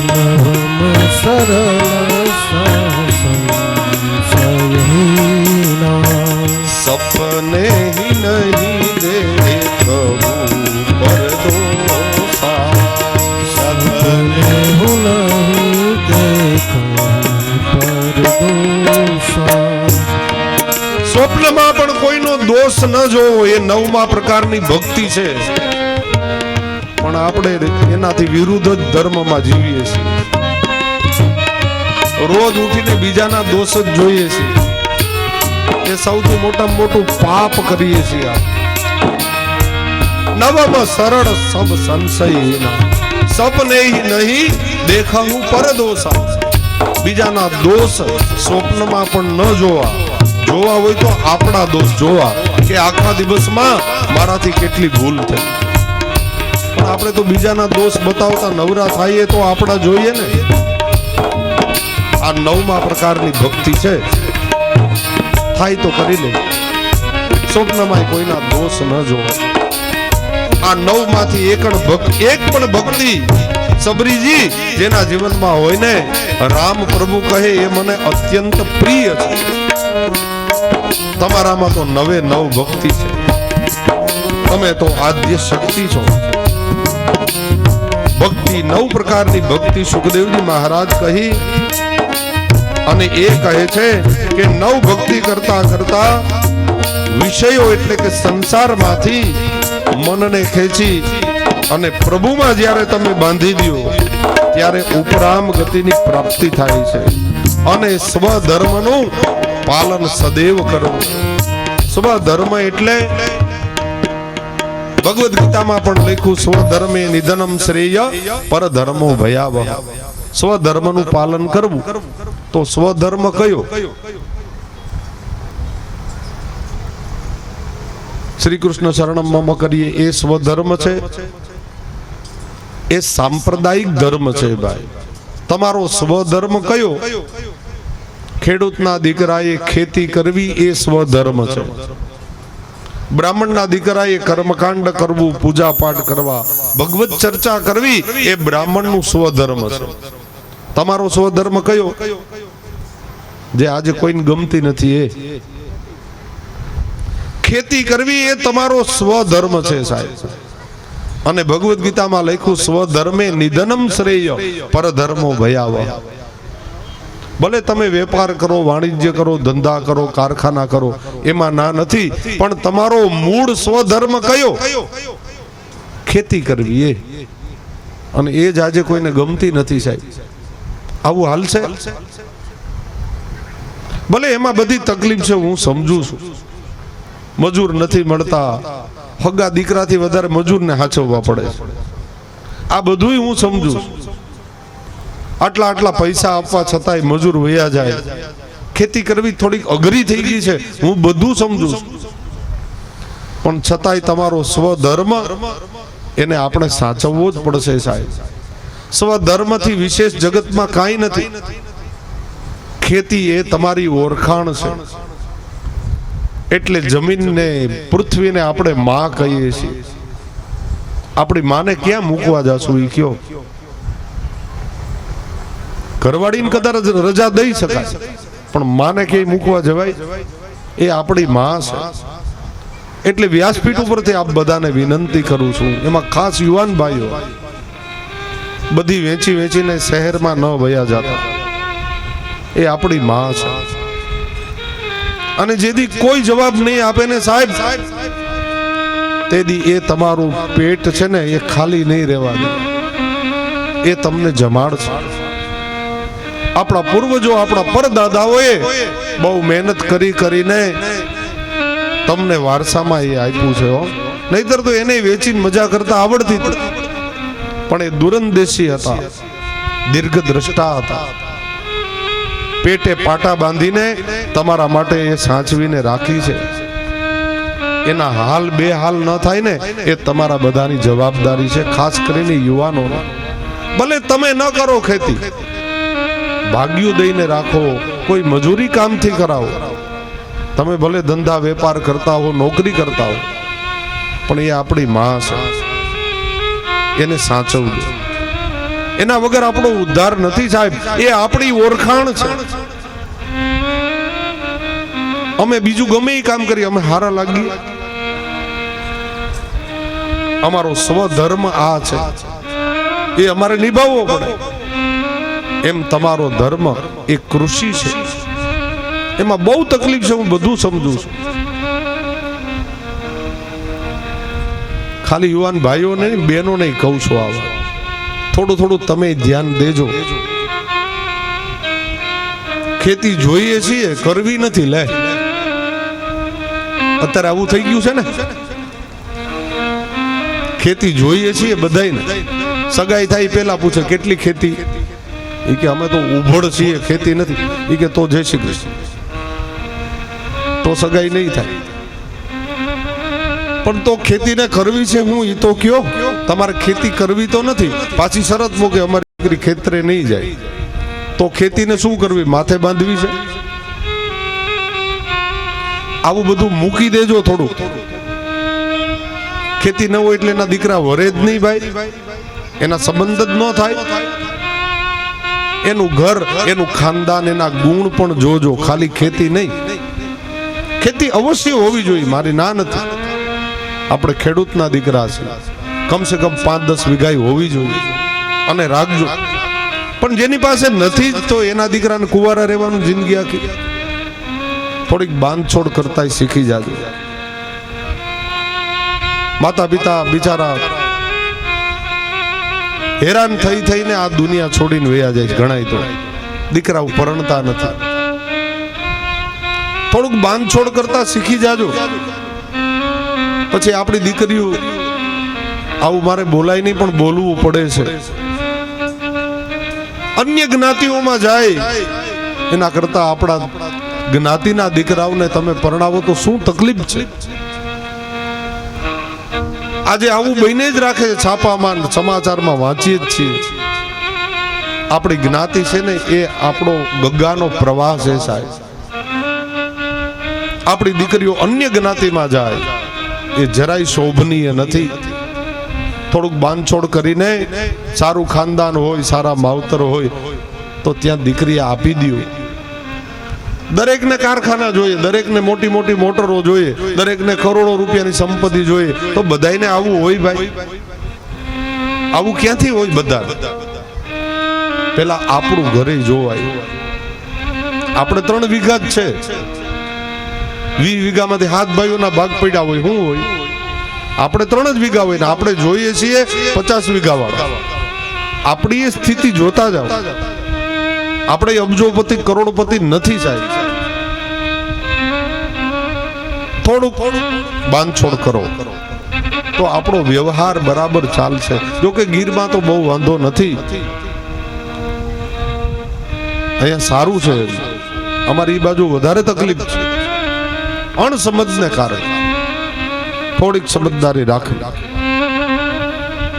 નવમ સરળ સંશયહીના, સપને ही नहीं देखूं परदोषा, સપને હું નહીં દેખું પરદોષા. સ્વપ્નમાં પણ કોઈનો દોષ ન જોવો, એ 9મા પ્રકારની ભક્તિ છે. પણ આપણે એનાથી વિરુદ્ધ જ ધર્મમાં જીવીએ છીએ. રોજ ઉઠીને બીજાના દોષ જ જોઈએ છીએ. એ સૌથી મોટામાં મોટું પાપ કરીએ છીએ. નવમ સરળ સબ સંશયહીના, સપને ही नहीं દેખાવું પરદોષા. બીજાના દોષ સ્વપ્નમાં પણ ન જોવા, જોવા હોય તો આપણા દોષ જોવા કે આખા દિવસમાં મારાથી કેટલી ભૂલ થઈ. પણ આપણે તો બીજાના દોષ બતાવતા નવરા થઈએ તો આપણા જોઈએ ને. આ 9મા પ્રકારની ભક્તિ છે. થાય તો કરી લે, સ્વપ્નમાં કોઈના દોષ ન જોવા. આ 9માંથી એક પણ ભક્તિ સબરીજી જેના જીવનમાં હોય ને, રામ પ્રભુ કહે એ મને અત્યંત પ્રિય છે. તમારામાં તો 9 ભક્તિ છે. તમે તો આદ્ય શક્તિ છો. ભક્તિ 9 પ્રકારની ભક્તિ સુખદેવજી મહારાજ કહી અને એ કહે છે કે 9 ભક્તિ કરતા કરતા વિષયો એટલે કે સંસારમાંથી મનને ખેંચી અને પ્રભુમાં જ્યારે તમે બાંધી દો ત્યારે ઉપરામ ગતિની પ્રાપ્તિ થાય છે. અને સ્વધર્મનું પાલન સદૈવ કરવું. સ્વધર્મ એટલે ભગવદ ગીતામાં પણ લખ્યું, સ્વધર્મે નિધનમ શ્રેય પરધર્મો ભયાવહ. સ્વધર્મનું પાલન કરવું. તો સ્વધર્મ કયો? શ્રી કૃષ્ણ શરણમ મમ કરીએ એ સ્વધર્મ છે. એ સાંપ્રદાયિક ધર્મ છે ભાઈ. તમારો સ્વધર્મ કયો? ખેડૂતના દીકરાએ ખેતી કરવી એ સ્વધર્મ છે. બ્રાહ્મણના દીકરાએ કર્મકાંડ કરવું, પૂજા પાઠ કરવા, ભગવત ચર્ચા કરવી એ બ્રાહ્મણનું સ્વધર્મ છે. તમારો સ્વધર્મ કયો? જે આજે કોઈને ગમતી નથી એ ખેતી કરવી એ તમારો સ્વધર્મ છે સાહેબ. અને ભગવદ ગીતામાં લખ્યું, સ્વધર્મે નિધનમ શ્રેય પરધર્મો ભયાવહ. ભલે તમે વેપાર કરો, વાણિજ્ય કરો, ધંધા કરો, કારખાના કરો, એમાં ના નથી, પણ તમારો મૂળ સ્વધર્મ કયો? ખેતી કરવી એ. અને એ જ આજે કોઈને ગમતી નથી સાહેબ. આવું હાલશે? ભલે એમાં બધી તકલીફ છે, હું સમજુ છું. મજૂર નથી મળતા, હગા દીકરાથી વધારે મજૂરને હાચવવા પડે છે. આ બધું હું સમજુ છું. આટલા પૈસા આપવા છતાંય મજૂર વયા જાય. ખેતી કરવી થોડીક અઘરી થઈ ગઈ છે, હું બધું સમજુ છું. પણ છતાંય તમારો સ્વધર્મ એને આપણે સાચવવો જ પડશે સાહેબ. સ્વધર્મથી વિશેષ જગતમાં કાંઈ નથી. ખેતી એ તમારી ઓળખાણ છે. એટલે જમીનને, પૃથ્વીને આપણે માં કહીએ છીએ. આપણી માને ક્યાં મૂકવા જાશું એ કયો? ઘરવાળીને કદાચ રજા દઈ શકાય, પણ માને ક્યાંય મૂકવા જવાય? એ આપણી માં છે. એટલે વ્યાસપીઠ ઉપરથી આપ બધાને વિનંતી કરું છું, એમાં ખાસ યુવાન ભાઈઓ, બધી વેચીને શહેરમાં ન વયા જતા. એ આપણી માં છે. અને જેથી કોઈ જવાબ નહીં આપે ને સાહેબ, તેથી એ તમારું પેટ છે ને એ ખાલી નહીં રહેવાનું. એ તમને જમાડશે. આપણા પૂર્વજો, આપણા પરદાદાઓએ બહુ મહેનત કરીને તમને વારસામાં એ આપ્યું છે હો. નહીતર તો એને વેચીને મજા કરતા આવડતી હતી. પણ એ દૂરંદેશી હતા, દીર્ઘદ્રષ્ટા હતા. પેટે પાટા બાંધીને તમારા માટે એ સાચવીને રાખી છે. એના હાલ બે હાલ ન થાય ને એ તમારા બધાની જવાબદારી છે, ખાસ કરીને યુવાનોનો. ભલે તમે ન કરો ખેતી, ભાગ્યું દઈને રાખો, કોઈ મજૂરી કામથી કરાવો, તમે ભલે ધંધા વેપાર કરતા હો, નોકરી કરતા હો, પણ એ આપણી માં છે, એને સાચવજો. એના વગર આપણો ઉદ્ધાર નથી સાહેબ. એ આપણી ઓળખાણ છે. અમે બીજું ગમે એ કામ કરીએ, અમે હારા લાગીએ, અમારો સ્વધર્મ આ છે, એ અમારે નિભાવવો પડે. એમ તમારો ધર્મ એ કૃષિ છે. એમાં બહુ તકલીફ છે, હું બધું સમજુ છું. ખાલી યુવાન ભાઈઓ નહીં, બહેનો નહીં કહું છું. આવા થોડું તમે ધ્યાન દેજો. ખેતી જોઈએ છીએ, કરવી નથી. લે અત્યારે આવું થઈ ગયું છે ને. ખેતી જોઈએ છીએ બધાયને. સગાઈ થાય પેલા પૂછે કેટલી ખેતી, એ કે અમે તો ઉભળ છીએ, ખેતી નથી. એ કે તો જય શ્રી કૃષ્ણ, તો સગાઈ નહીં થાય. પણ તો ખેતીને કરવી છે હું, એ તો કયો. તમારે ખેતી કરવી તો નથી, પાછી શરત મૂકે અમારી દીકરી ખેતરે નહીં જાય. તો ખેતીને શું કરવી, માથે બાંધવી છે? આવું બધું મૂકી દેજો થોડું. ખેતી ન હોય એટલે એના દીકરા વરે જ નહીં ભાઈ, એના સંબંધ જ ન થાય. એનું ઘર, એનું ખાનદાન, એના ગુણ પણ જોજો, ખાલી ખેતી નહીં. ખેતી અવશ્ય હોવી જોઈએ, મારી ના નથી. આપણે ખેડૂતના દીકરા છે, કમસે કમ 5-10 વીઘા હોવી જોઈએ અને રાખજો. પણ જેની પાસે નથી તો એના દીકરાને કુંવારા રહેવાનું જિંદગી આખી. થોડીક બાંધછોડ કરતા શીખી જાજો. માતા પિતા બિચારા હેરાન થઈને આ દુનિયા છોડીને વયા જાય. ઘણાય તો દીકરાઓ પરણતા નથી. થોડુંક બાંધછોડ કરતા શીખી જાજો. પછી આપણી દીકરીઓ આવું મારે બોલાય નહીં, પણ બોલવું પડે છે. અન્ય જ્ઞાતિઓમાં જાય એના કરતા આપણા જ્ઞાતિના દીકરાઓને તમે પરણાવો તો શું તકલીફ છે? આજે આવું બહીને જ રાખે છે, છાપામાં સમાચારમાં વાંચીએ જ છીએ. આપણી જ્ઞાતિ છે ને એ આપણો ગંગાનો પ્રવાહ છે સાહેબ. આપણી દીકરીઓ અન્ય જ્ઞાતિમાં જાય એ જરાય શોભનીય નથી. થોડુંક બાંધછોડ કરીને સારું ખાનદાન હોય, સારા માવતર હોય તો ત્યાં દીકરી આપી દો. દરેકને કારખાના જોઈએ, દરેકને મોટી મોટી મોટરો જોઈએ, દરેકને કરોડો રૂપિયાની સંપત્તિ જોઈએ, તો બધાયને આવું હોય ભાઈ? આવું ક્યાંથી હોય? બધા પેલા આપણું ઘરે જોવાય. આપણે 3 વીઘા જ છે, 20 વીઘામાંથી 7 ભાઈઓના ભાગ પડ્યા હોય. શું હોય? આપણે 3 જ વીઘા હોય ને આપણે જોઈએ છીએ 50 વીઘા વાળા. આપણી એ સ્થિતિ જોતા જાઓ. આપણે અબજોપતિ કરોડપતિ નથી સાહેબ. થોડુંક બાંધછોડ કરો તો આપણો વ્યવહાર બરાબર ચાલશે. જોકે ગીરમાં તો બહુ વાંધો નથી, અહીંયા સારું છે. અમારી બાજુ વધારે તકલીફ છે, અણસમજને કારણે. થોડીક સમજદારી રાખવી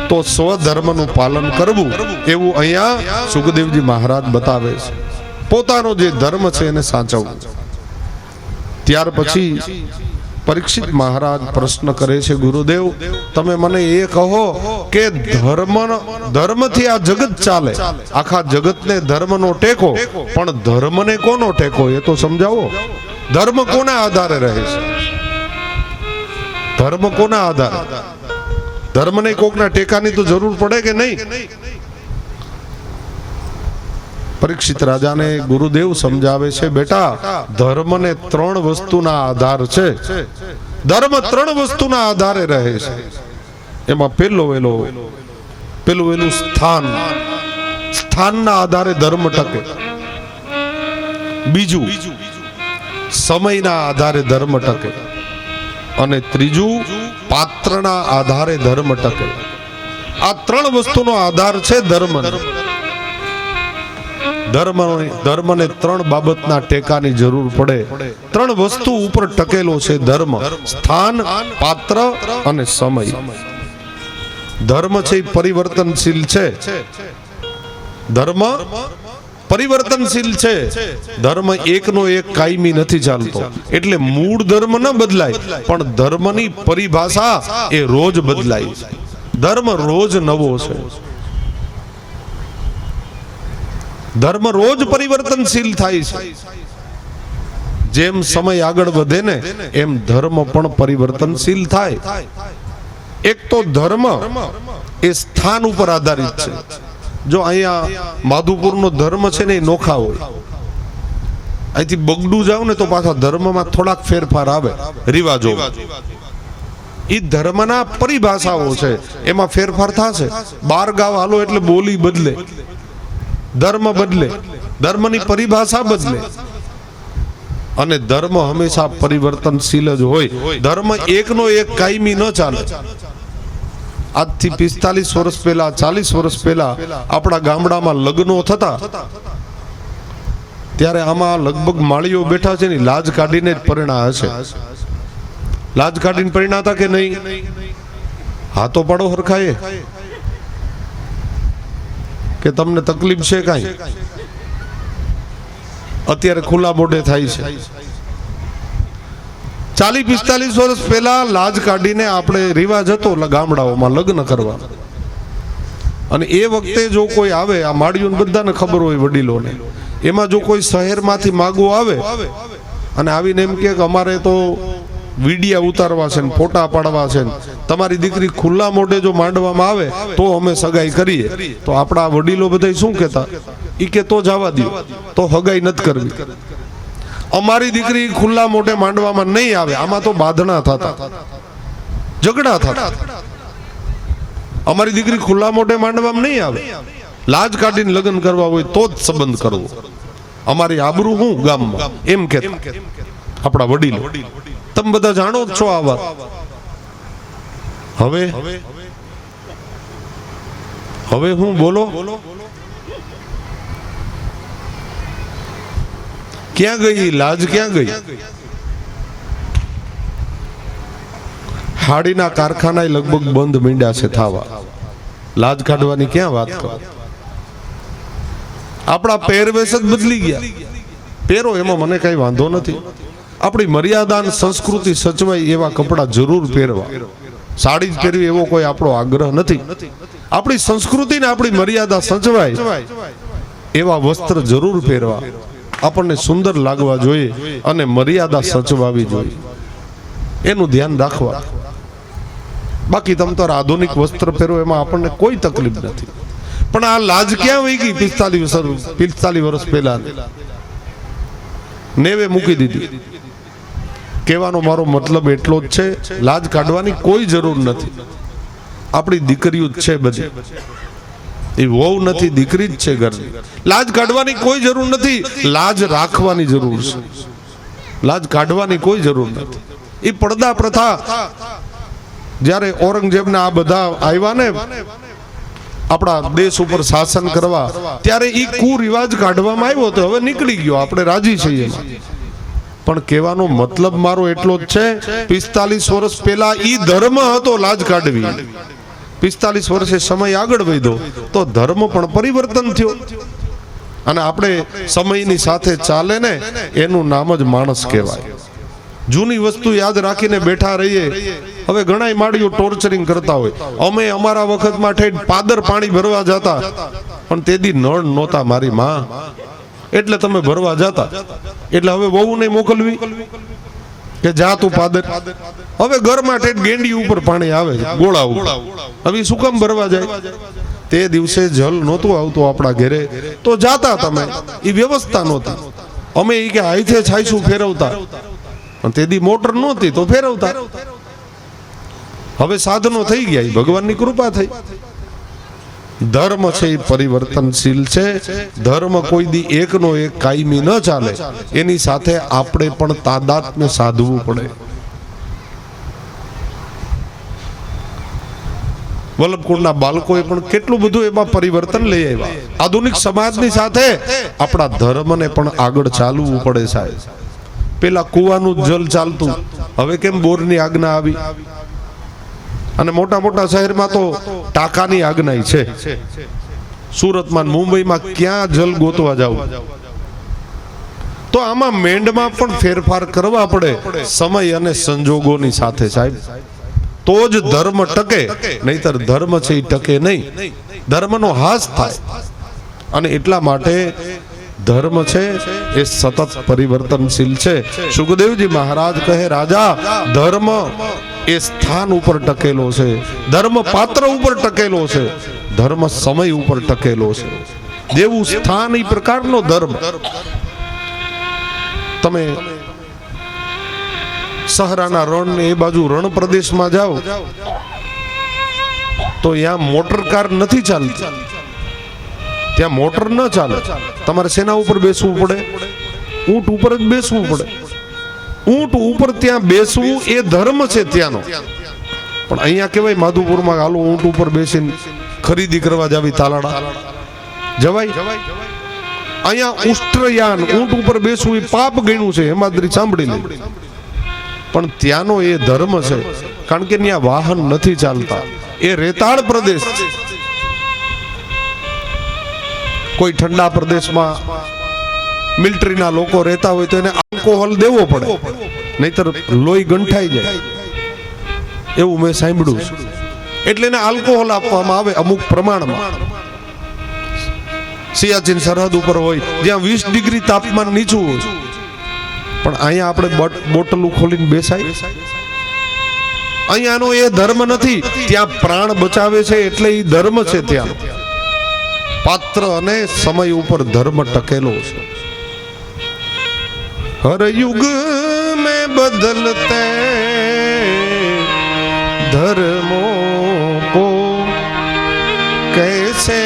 તો સ્વધર્મનું પાલન કરવું, એવું અહીંયા સુખદેવજી મહારાજ બતાવે છે. પોતાનો જે ધર્મ છે એને સાચવવું. ત્યાર પછી પરીક્ષિત મહારાજ પ્રશ્ન કરે છે, ગુરુદેવ તમે મને એ કહો કે ધર્મથી આ જગત ચાલે, આખા જગતને ધર્મનો ટેકો, પણ ધર્મને કોનો ટેકો એ તો સમજાવો. ધર્મ કોના આધારે રહે છે? ધર્મ કોના આધારે? ધર્મને કોકના ટેકાની તો જરૂર પડે કે નહીં? પરીક્ષિત રાજાને ગુરુદેવ સમજાવે છે, બેટા ધર્મને 3 વસ્તુના આધાર છે. ધર્મ 3 વસ્તુના આધારે રહે છે. એમાં પેલું સ્થાનના આધારે ધર્મ ટકે. બીજું સમયના આધારે ધર્મ ટકે, અને ત્રીજું પાત્રના આધારે ધર્મ ટકે. આ ત્રણ વસ્તુનો આધાર છે ધર્મ. ધર્મને ત્રણ બાબતના ટેકાની જરૂર પડે. ત્રણ વસ્તુ ઉપર ટકેલો છે ધર્મ: સ્થાન, પાત્ર અને સમય. ધર્મ છે એ પરિવર્તનશીલ છે. ધર્મ પરિવર્તનશીલ છે. ધર્મ એકનો એક કાયમી નથી ચાલતો. એટલે મૂળ ધર્મ ન બદલાય, પણ ધર્મની પરિભાષા એ રોજ બદલાય. ધર્મ રોજ નવો છે. ધર્મ રોજ પરિવર્તનશીલ થાય છે. જેમ સમય આગળ વધે ને એમ ધર્મ પણ પરિવર્તનશીલ થાય. એક તો ધર્મ એ સ્થાન ઉપર આધારિત છે. જો અહીંયા માધુપુરનો ધર્મ છે ને એ નોખા હોય, અહીંથી બગડું જાવ ને તો પાછા ધર્મમાં થોડાક ફેરફાર આવે, રિવાજો. એ ધર્મના પરિભાષાઓ છે, એમાં ફેરફાર થશે. 12 ગાવ હાલો એટલે બોલી બદલે, ધર્મ બદલે, ધર્મની પરિભાષા બદલે. અને ધર્મ હંમેશા પરિવર્તનશીલ જ હોય. ધર્મ એકનો એક કાયમી ન ચાલે. આજથી 45 વર્ષ પહેલા, 40 વર્ષ પહેલા આપણા ગામડામાં લગ્નો થતા, ત્યારે આમાં લગભગ માળીઓ બેઠા છે ને લાજ કાઢીને જ પરિણા હશે. લાજ કાઢીને પરિણાતા કે નહીં? હાથો પાડો હરખાએ કે તમને તકલીફ છે કાંઈ? અત્યારે ખુલ્લા બોર્ડે થાય છે. 40-45 વર્ષ પહેલા લાજ કાઢીને આપણે રિવાજ હતો ગામડાઓમાં લગ્ન કરવા. અને એ વખતે જો કોઈ આવે, આ માળીઓને બધાને ખબર હોય વડીલોને, એમાં જો કોઈ શહેરમાંથી માગવો આવે અને આવીને એમ કે અમારે તો વિડિયા ઉતારવા છે ને ફોટા પાડવા છે ને તમારી દીકરી ખુલ્લા મોઢે જો માંડવામાં આવે તો અમે સગાઈ કરીએ, તો આપણા વડીલો બધા શું કહેતા? ઈ કે તો જવા દો, તો હગાઈ નથી કરવી. અમારી દીકરી ખુલ્લા મોઢે માંડવામાં નહીં આવે, આમાં તો બાંધણા થતા, ઝઘડા થતા. અમારી દીકરી ખુલ્લા મોઢે માંડવામાં નહીં આવે, લાજ કાઢીને લગ્ન કરવા હોય તો જ સંબંધ કરવો, અમારી આબરૂ હું ગામમાં, એમ કહેતા આપણા વડીલો. તમે બધા જાણો જ છો આ વાત. હવે હું બોલો, ક્યાં ગઈ લાજ? ક્યાં ગઈ? હાડીના કારખાના લગભગ બંધ મીંડ્યા છે થાવા. લાજ કાઢવાની ક્યાં વાત કરો? આપણા પહેરવેશ જ બદલી ગયા. પહેરો એમાં મને કઈ વાંધો નથી. આપણી મર્યાદા અને સંસ્કૃતિ સચવાય એવા કપડાં જરૂર પહેરવા. સાડી જ પહેરવી એવો કોઈ આપણો આગ્રહ નથી. આપણી સંસ્કૃતિ ને આપણી મર્યાદા સચવાય એવા વસ્ત્ર જરૂર પહેરવા. આપણને સુંદર લાગવા જોઈએ અને મર્યાદા સચવાવી જોઈએ, એનું ધ્યાન રાખવા. બાકી તમે તો આધુનિક વસ્ત્ર પહેરો એમાં આપણને કોઈ તકલીફ નથી. પણ આ લાજ ક્યાં વહી ગઈ? 45 વર્ષ પહેલા નેવે મૂકી દીધી. કહેવાનો મારો મતલબ એટલો જ છે, લાજ કાઢવાની કોઈ જરૂર નથી. આપણી દીકરીઓ જ છે બધી, એ વહુ નથી, દીકરી જ છે ઘરની. લાજ કાઢવાની કોઈ જરૂર નથી, લાજ રાખવાની જરૂર છે. લાજ કાઢવાની કોઈ જરૂર નથી. એ પડદા પ્રથા જ્યારે ઔરંગઝેબને આ બધા આવ્યા ને આપણા દેશ ઉપર શાસન કરવા, ત્યારે એ કુરિવાજ કાઢવામાં આવ્યો તો હવે નીકળી ગયો, આપણે રાજી છીએ એમાં. પણ કહેવાનો મતલબ મારો એટલો જ છે, 45 વર્ષ પહેલા ઈ ધર્મ હતો લાજ કાઢવી. 45 વર્ષે સમય આગળ વધ્યો તો ધર્મ પણ પરિવર્તન થયો. અને આપણે સમયની સાથે ચાલે ને એનું નામ જ માણસ કહેવાય. જૂની વસ્તુ યાદ રાખીને બેઠા રહીએ. હવે ઘણા માળીઓ ટોર્ચરિંગ કરતા હોય. અમે અમારા વખતમાં ઠેઠ પાદર પાણી ભરવા જતા, પણ તેદી નળ નહોતા મારી માં, એટલે તમે ભરવા જતા. એટલે હવે વહુ નહીં મોકલવી કે જા તું પાદર. હવે ઘરમાં ઠેઠ ગેંડી ઉપર પાણી આવે, ગોળા ઉપર. હવે શું કામ ભરવા જાય? તે દિવસે જલ નહોતું આવતું આપણા ઘરે, તો જાતા તમે, એ વ્યવસ્થા નહોતી. અમે એ કે હાઈથે છાઈશું ફેરવતા, પણ તેદી મોટર નહોતી તો ફેરવતા. હવે સાધનો થઈ ગયા, ભગવાનની કૃપા થઈ. ધર્મ છે એ પરિવર્તનશીલ છે. ધર્મ કોઈ દી એકનો એક કાયમી ન ચાલે. એની સાથે આપણે પણ તાદાત્મ્ય સાધવું પડે. વલ્લભકુંડના બાળકોએ પણ કેટલું બધું એમાં પરિવર્તન લઈ આવ્યા. આધુનિક સમાજની સાથે આપણા ધર્મને પણ આગળ ચાલવું પડે સાહેબ. પેલા કુવાનું જલ ચાલતું, હવે કેમ બોરની આજ્ઞા આવી? અને મોટા મોટા શહેરમાં તો ટાંકાની આજ્ઞા છે. સુરતમાં મુંબઈમાં ક્યાં જલ ગોતવા જવું? તો આમાં મેંડમાં પણ ફેરફાર કરવા પડે સમય અને સંજોગોની સાથે સાહેબ. તો જ ધર્મ ટકે, નહીતર ધર્મ છે એ ટકે નહીં. ધર્મનો હાસ થાય. અને એટલા માટે ધર્મ છે એ સતત પરિવર્તનશીલ છે. સુખદેવજી મહારાજ કહે, રાજા, ધર્મ એ સ્થાન ઉપર ટકેલો છે, ધર્મ પાત્ર ઉપર ટકેલો છે, ધર્મ સમય ઉપર ટકેલો છે. જેવું સ્થાન એ પ્રકારનો ધર્મ. તમે સહરાના રણ ને એ બાજુ રણ પ્રદેશમાં જાઓ તો ત્યાં મોટર કાર નથી ચાલતી. ત્યાં મોટર ન ચાલે. તમારે સેના ઉપર બેસવું પડે? ઊંટ ઉપર જ બેસવું પડે. ઊંટ ઉપર ત્યાં બેસવું એ ધર્મ છે ત્યાંનો. પણ અહીંયા કેવાય માધુપુરમાં હાલો ઊંટ ઉપર બેસીને ખરીદી કરવા જાવી તાલાડા જવાય? અહીંયા ઉષ્ટ્રયાન ઊંટ ઉપર બેસવું એ પાપ ગણ્યું છે. હેમાદ્રી સાંભળી લે. પણ ત્યાંનો એ ધર્મ છે, કારણ કે ત્યાં વાહન નથી ચાલતા. એ રેતાળ પ્રદેશ. કોઈ ઠંડા પ્રદેશમાં મિલિટરીના લોકો રહેતા હોય તો એને આલ્કોહોલ દેવો પડે, નહીતર લોહી ગંઠાઈ જાય. એવું મેં સાંભળ્યું છે. એટલે એને આલ્કોહોલ આપવામાં આવે અમુક પ્રમાણમાં. સિયાચીન સરહદ ઉપર હોય જ્યાં 20 ડિગ્રી તાપમાન નીચું હોય. પણ અહીંયા આપણે બોટલું ખોલીને બેસાય? અહીંયાનો એ ધર્મ નથી. ત્યાં પ્રાણ બચાવે છે એટલે એ ધર્મ છે. ત્યાં પાત્ર અને સમય ઉપર ધર્મ ટકેલો છે. હર યુગ મેં બદલતે ધર્મો કો कैसे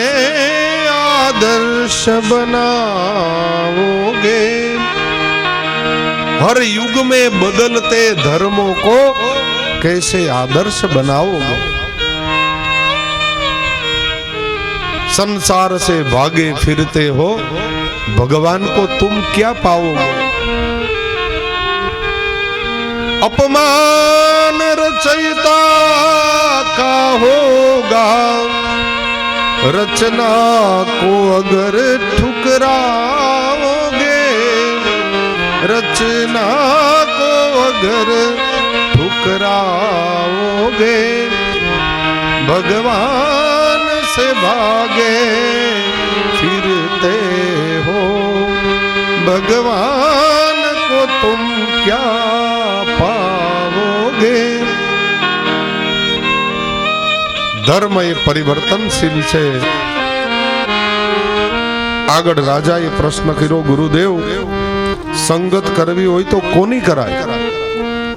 आदर्श बनाओगे. हर युग में बदलते धर्मों को कैसे आदर्श बनाओगे. संसार से भागे फिरते हो, भगवान को तुम क्या पाओगे. अपमान रचयिता का होगा, रचना को अगर ठुकराओगे, रचना को अगर ठुकराओगे, भगवान से भागे फिरते हो, भगवान को तुम क्या पाओगे. ધર્મ એ પરિવર્તનશીલ છે. આગળ રાજાએ પ્રશ્ન કર્યો, ગુરુદેવ, સંગત કરવી હોય તો કોની કરાય?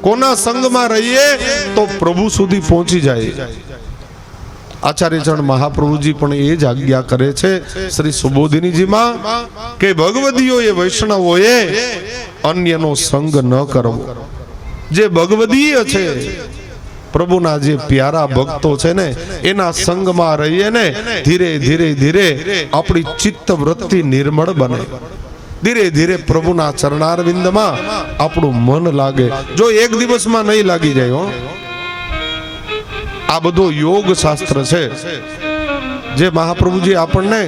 કોના સંગમાં રહીએ તો પ્રભુ સુધી પહોંચી જાય? આચાર્યચરણ મહાપ્રભુજી પણ એ જ આજ્ઞા કરે છે શ્રી સુબોધિનીજીમાં કે ભગવદીઓએ વૈષ્ણવોએ અન્યનો સંગ ન કરવો. જે ભગવદીય છે, પ્રભુના જે પ્યારા ભક્તો છે ને, એના સંગમાં રહીએ ને ધીરે ધીરે ધીરે આપણી ચિત્ત વૃત્તિ નિર્મળ બને. ધીરે ધીરે પ્રભુના ચરણારવિંદમાં આપણું મન લાગે. જો એક દિવસમાં નહીં લાગી જાય હો. આ બધો યોગ શાસ્ત્ર છે જે મહાપ્રભુજી આપણને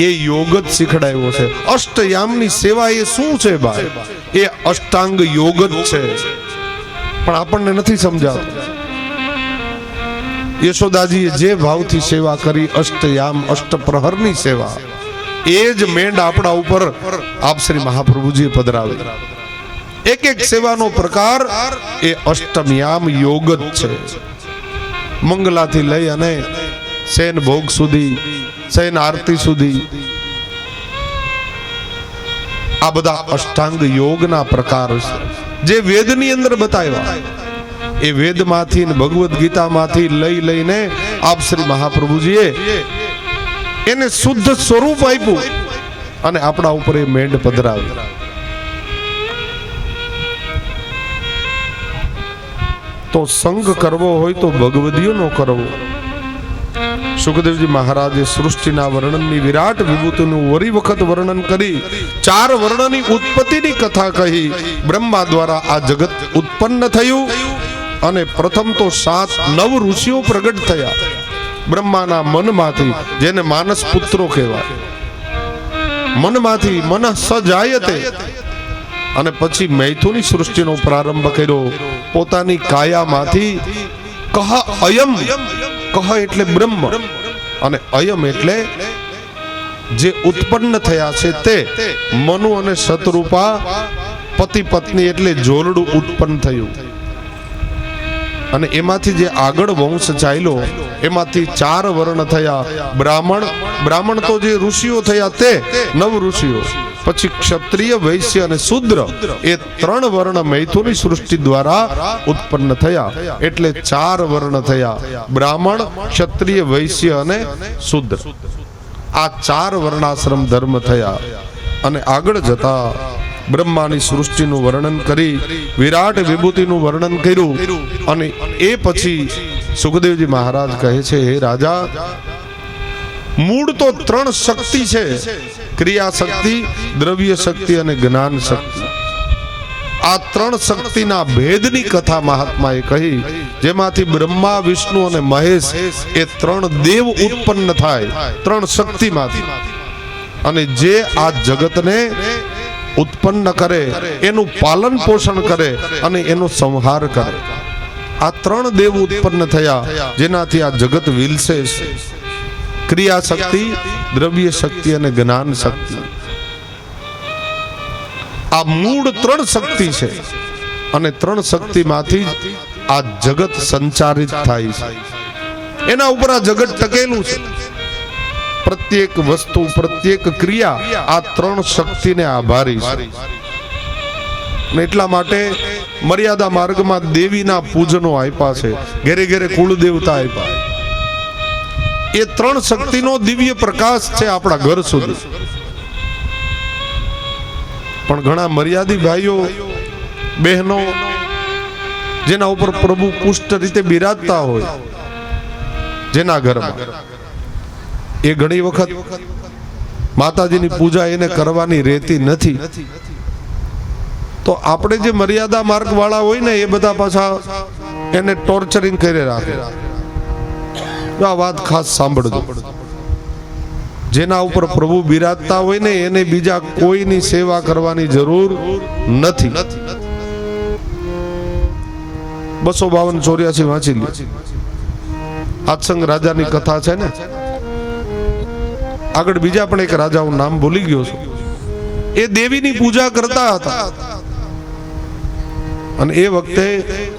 એ યોગ જ શીખડાયો છે. અષ્ટયામની સેવા એ શું છે ભાઈ? એ અષ્ટાંગ યોગ જ છે, પણ આપણને નથી સમજાતું. યશોદાજીએ જે ભાવથી સેવા કરી, અષ્ટયામ અષ્ટપ્રહરની સેવા, એ જ મેંડ આપણા ઉપર આપ શ્રી મહાપ્રભુજીએ પધરાવી. એક એક સેવાનો પ્રકાર એ અષ્ટમયામ યોગ જ છે. મંગલાથી લઈ અને શયન ભોગ સુધી, શયન આરતી સુધી, આ બધા અષ્ટાંગ યોગના પ્રકાર છે જે વેદની અંદર બતાવ્યા. એ વેદમાંથી ને ભગવદ્ ગીતામાંથી લઈને આપ શ્રી મહાપ્રભુજીએ એને શુદ્ધ સ્વરૂપ આપ્યું અને આપણા ઉપર એ મેંડ પધરાવી. તો સંગ કરવો હોય તો ભગવદીયો નો કરવો. સુખદેવજી મહારાજે સૃષ્ટિના વર્ણનની વિરાટ વિભૂતિનું વરી વખત વર્ણન કરી 4 વર્ણની ઉત્પત્તિની કથા કહી. બ્રહ્મા દ્વારા આ જગત ઉત્પન્ન થયું અને પ્રથમ તો 9 ઋષિઓ પ્રગટ થયા બ્રહ્માના મનમાંથી, જેને માનસ પુત્રો કહેવાય. મનમાંથી મન સજાયતે, અને પછી મૈથુની સૃષ્ટિનો પ્રારંભ કર્યો પોતાની કાયામાંથી. કહ અયમ, કહ એટલે બ્રહ્મ અને અયમ એટલે જે ઉત્પન્ન થયા છે તે. મનુ અને શતરૂપા પતિ પત્ની એટલે જોરડું ઉત્પન્ન થયું અને એમાંથી જે આગળ વંશ ચાલ્યો એમાંથી 4 વર્ણ થયા. બ્રાહ્મણ તો જે ઋષિઓ થયા તે 9 ઋષિઓ. પછી ક્ષત્રિય, વૈશ્ય અને શૂદ્ર એ 3 વર્ણ મૈથુની સૃષ્ટિ દ્વારા ઉત્પન્ન થયા. એટલે 4 વર્ણ થયા: બ્રાહ્મણ, ક્ષત્રિય, વૈશ્ય અને શૂદ્ર. આ 4 વર્ણાશ્રમ ધર્મ થયા. અને આગળ જતા બ્રહ્માની સૃષ્ટિનું વર્ણન કરી, વિરાટ વિભૂતિનું વર્ણન કર્યું. અને એ પછી સુખદેવજી મહારાજ કહે છે, હે રાજા, મૂળ તો 3 શક્તિ છે: ક્રિયા શક્તિ, દ્રવ્ય શક્તિ અને જ્ઞાન શક્તિ. આ 3 શક્તિના ભેદની કથા મહાત્માએ કહી, જેમાંથી બ્રહ્મા, વિષ્ણુ અને મહેશ એ 3 દેવ ઉત્પન્ન થાય 3 શક્તિમાંથી. અને જે આ જગતને ઉત્પન્ન કરે, એનું પાલન પોષણ કરે અને એનો સંહાર કરે. આ 3 દેવ ઉત્પન્ન થયા જેનાથી આ જગત વિલસે છે: ક્રિયા શક્તિ, દ્રવ્ય શક્તિ અને જ્ઞાન શક્તિ. આ મૂળ 3 શક્તિ છે અને 3 શક્તિમાંથી આ જગત સંચારિત થાય છે. એના ઉપર આ જગત ટકેલું છે. પ્રત્યેક વસ્તુ, પ્રત્યેક ક્રિયા આ 3 શક્તિને આભારી છે. એટલા માટે મર્યાદા માર્ગમાં દેવીના પૂજનો આપ્યા છે, ઘેરે ઘેરે કુળ દેવતા આપ્યા. એ 3 શક્તિનો દિવ્ય પ્રકાશ છે આપણા ઘર સુધી. પણ ઘણા મર્યાદી ભાઈઓ બહેનો જેના ઉપર પ્રભુ પુષ્ટ રીતે બિરાજતા હોય, જેના ઘરમાં, એ ઘણી વખત માતાજીની પૂજા એને કરવાની રહેતી નથી. તો આપણે જે મર્યાદા માર્ગ વાળા હોય ને એ બધા પાછા એને ટોર્ચરિંગ કરી રાખે. આ વાત ખાસ સાંભળજો. જેના ઉપર પ્રભુ બિરાજતા હોય ને એને બીજા કોઈની સેવા કરવાની જરૂર નથી. 252-84 વાંચી લે. આત્સંગ રાજાની કથા છે ને. આગળ બીજા પણ એક રાજાનું નામ ભૂલી ગયો છું. એ દેવીની પૂજા કરતા હતા અને એ વખતે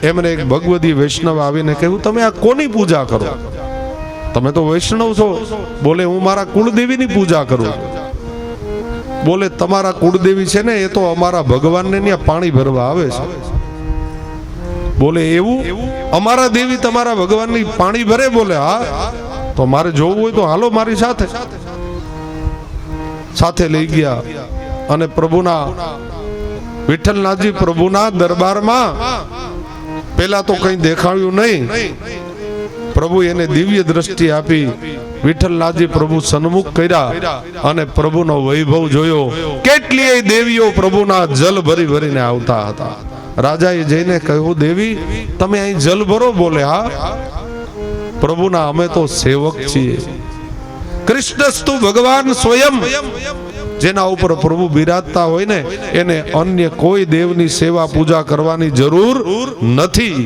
એમને એક ભગવદી વૈષ્ણવ આવીને કહ્યું, તમે આ કોની પૂજા કરો? તમે તો વૈષ્ણવ છો. બોલે, હું મારા કુળદેવીની પૂજા કરું. બોલે, તમારા કુળદેવી છે ને એ તો અમારા ભગવાનને ત્યાં પાણી ભરવા આવે છે. બોલે, એવું? અમારા દેવી તમારા ભગવાનની પાણી ભરે? બોલે, હા. તો મારે જોવું હોય તો હાલો મારી સાથે. સાથે લઈ ગયા અને પ્રભુના, વિઠ્ઠલનાથજી પ્રભુના દરબારમાં પેલા તો કઈ દેખાડ્યું નહીં. પ્રભુ એને દિવ્ય દ્રષ્ટિ આપી. વિઠ્ઠલનાથજી પ્રભુ સન્મુખ કર્યા અને પ્રભુનો વૈભવ જોયો. કેટલીય દેવીઓ પ્રભુના જલ ભરી ભરીને આવતા હતા. રાજાએ જઈને કહ્યું, દેવી તમે અહીં જલ ભરો? બોલે, હા. પ્રભુના અમે તો સેવક છીએ. કૃષ્ણસ્તુ ભગવાન સ્વયં. જેના ઉપર પ્રભુ બિરાજતા હોય ને એને અન્ય કોઈ દેવની સેવા પૂજા કરવાની જરૂર નથી.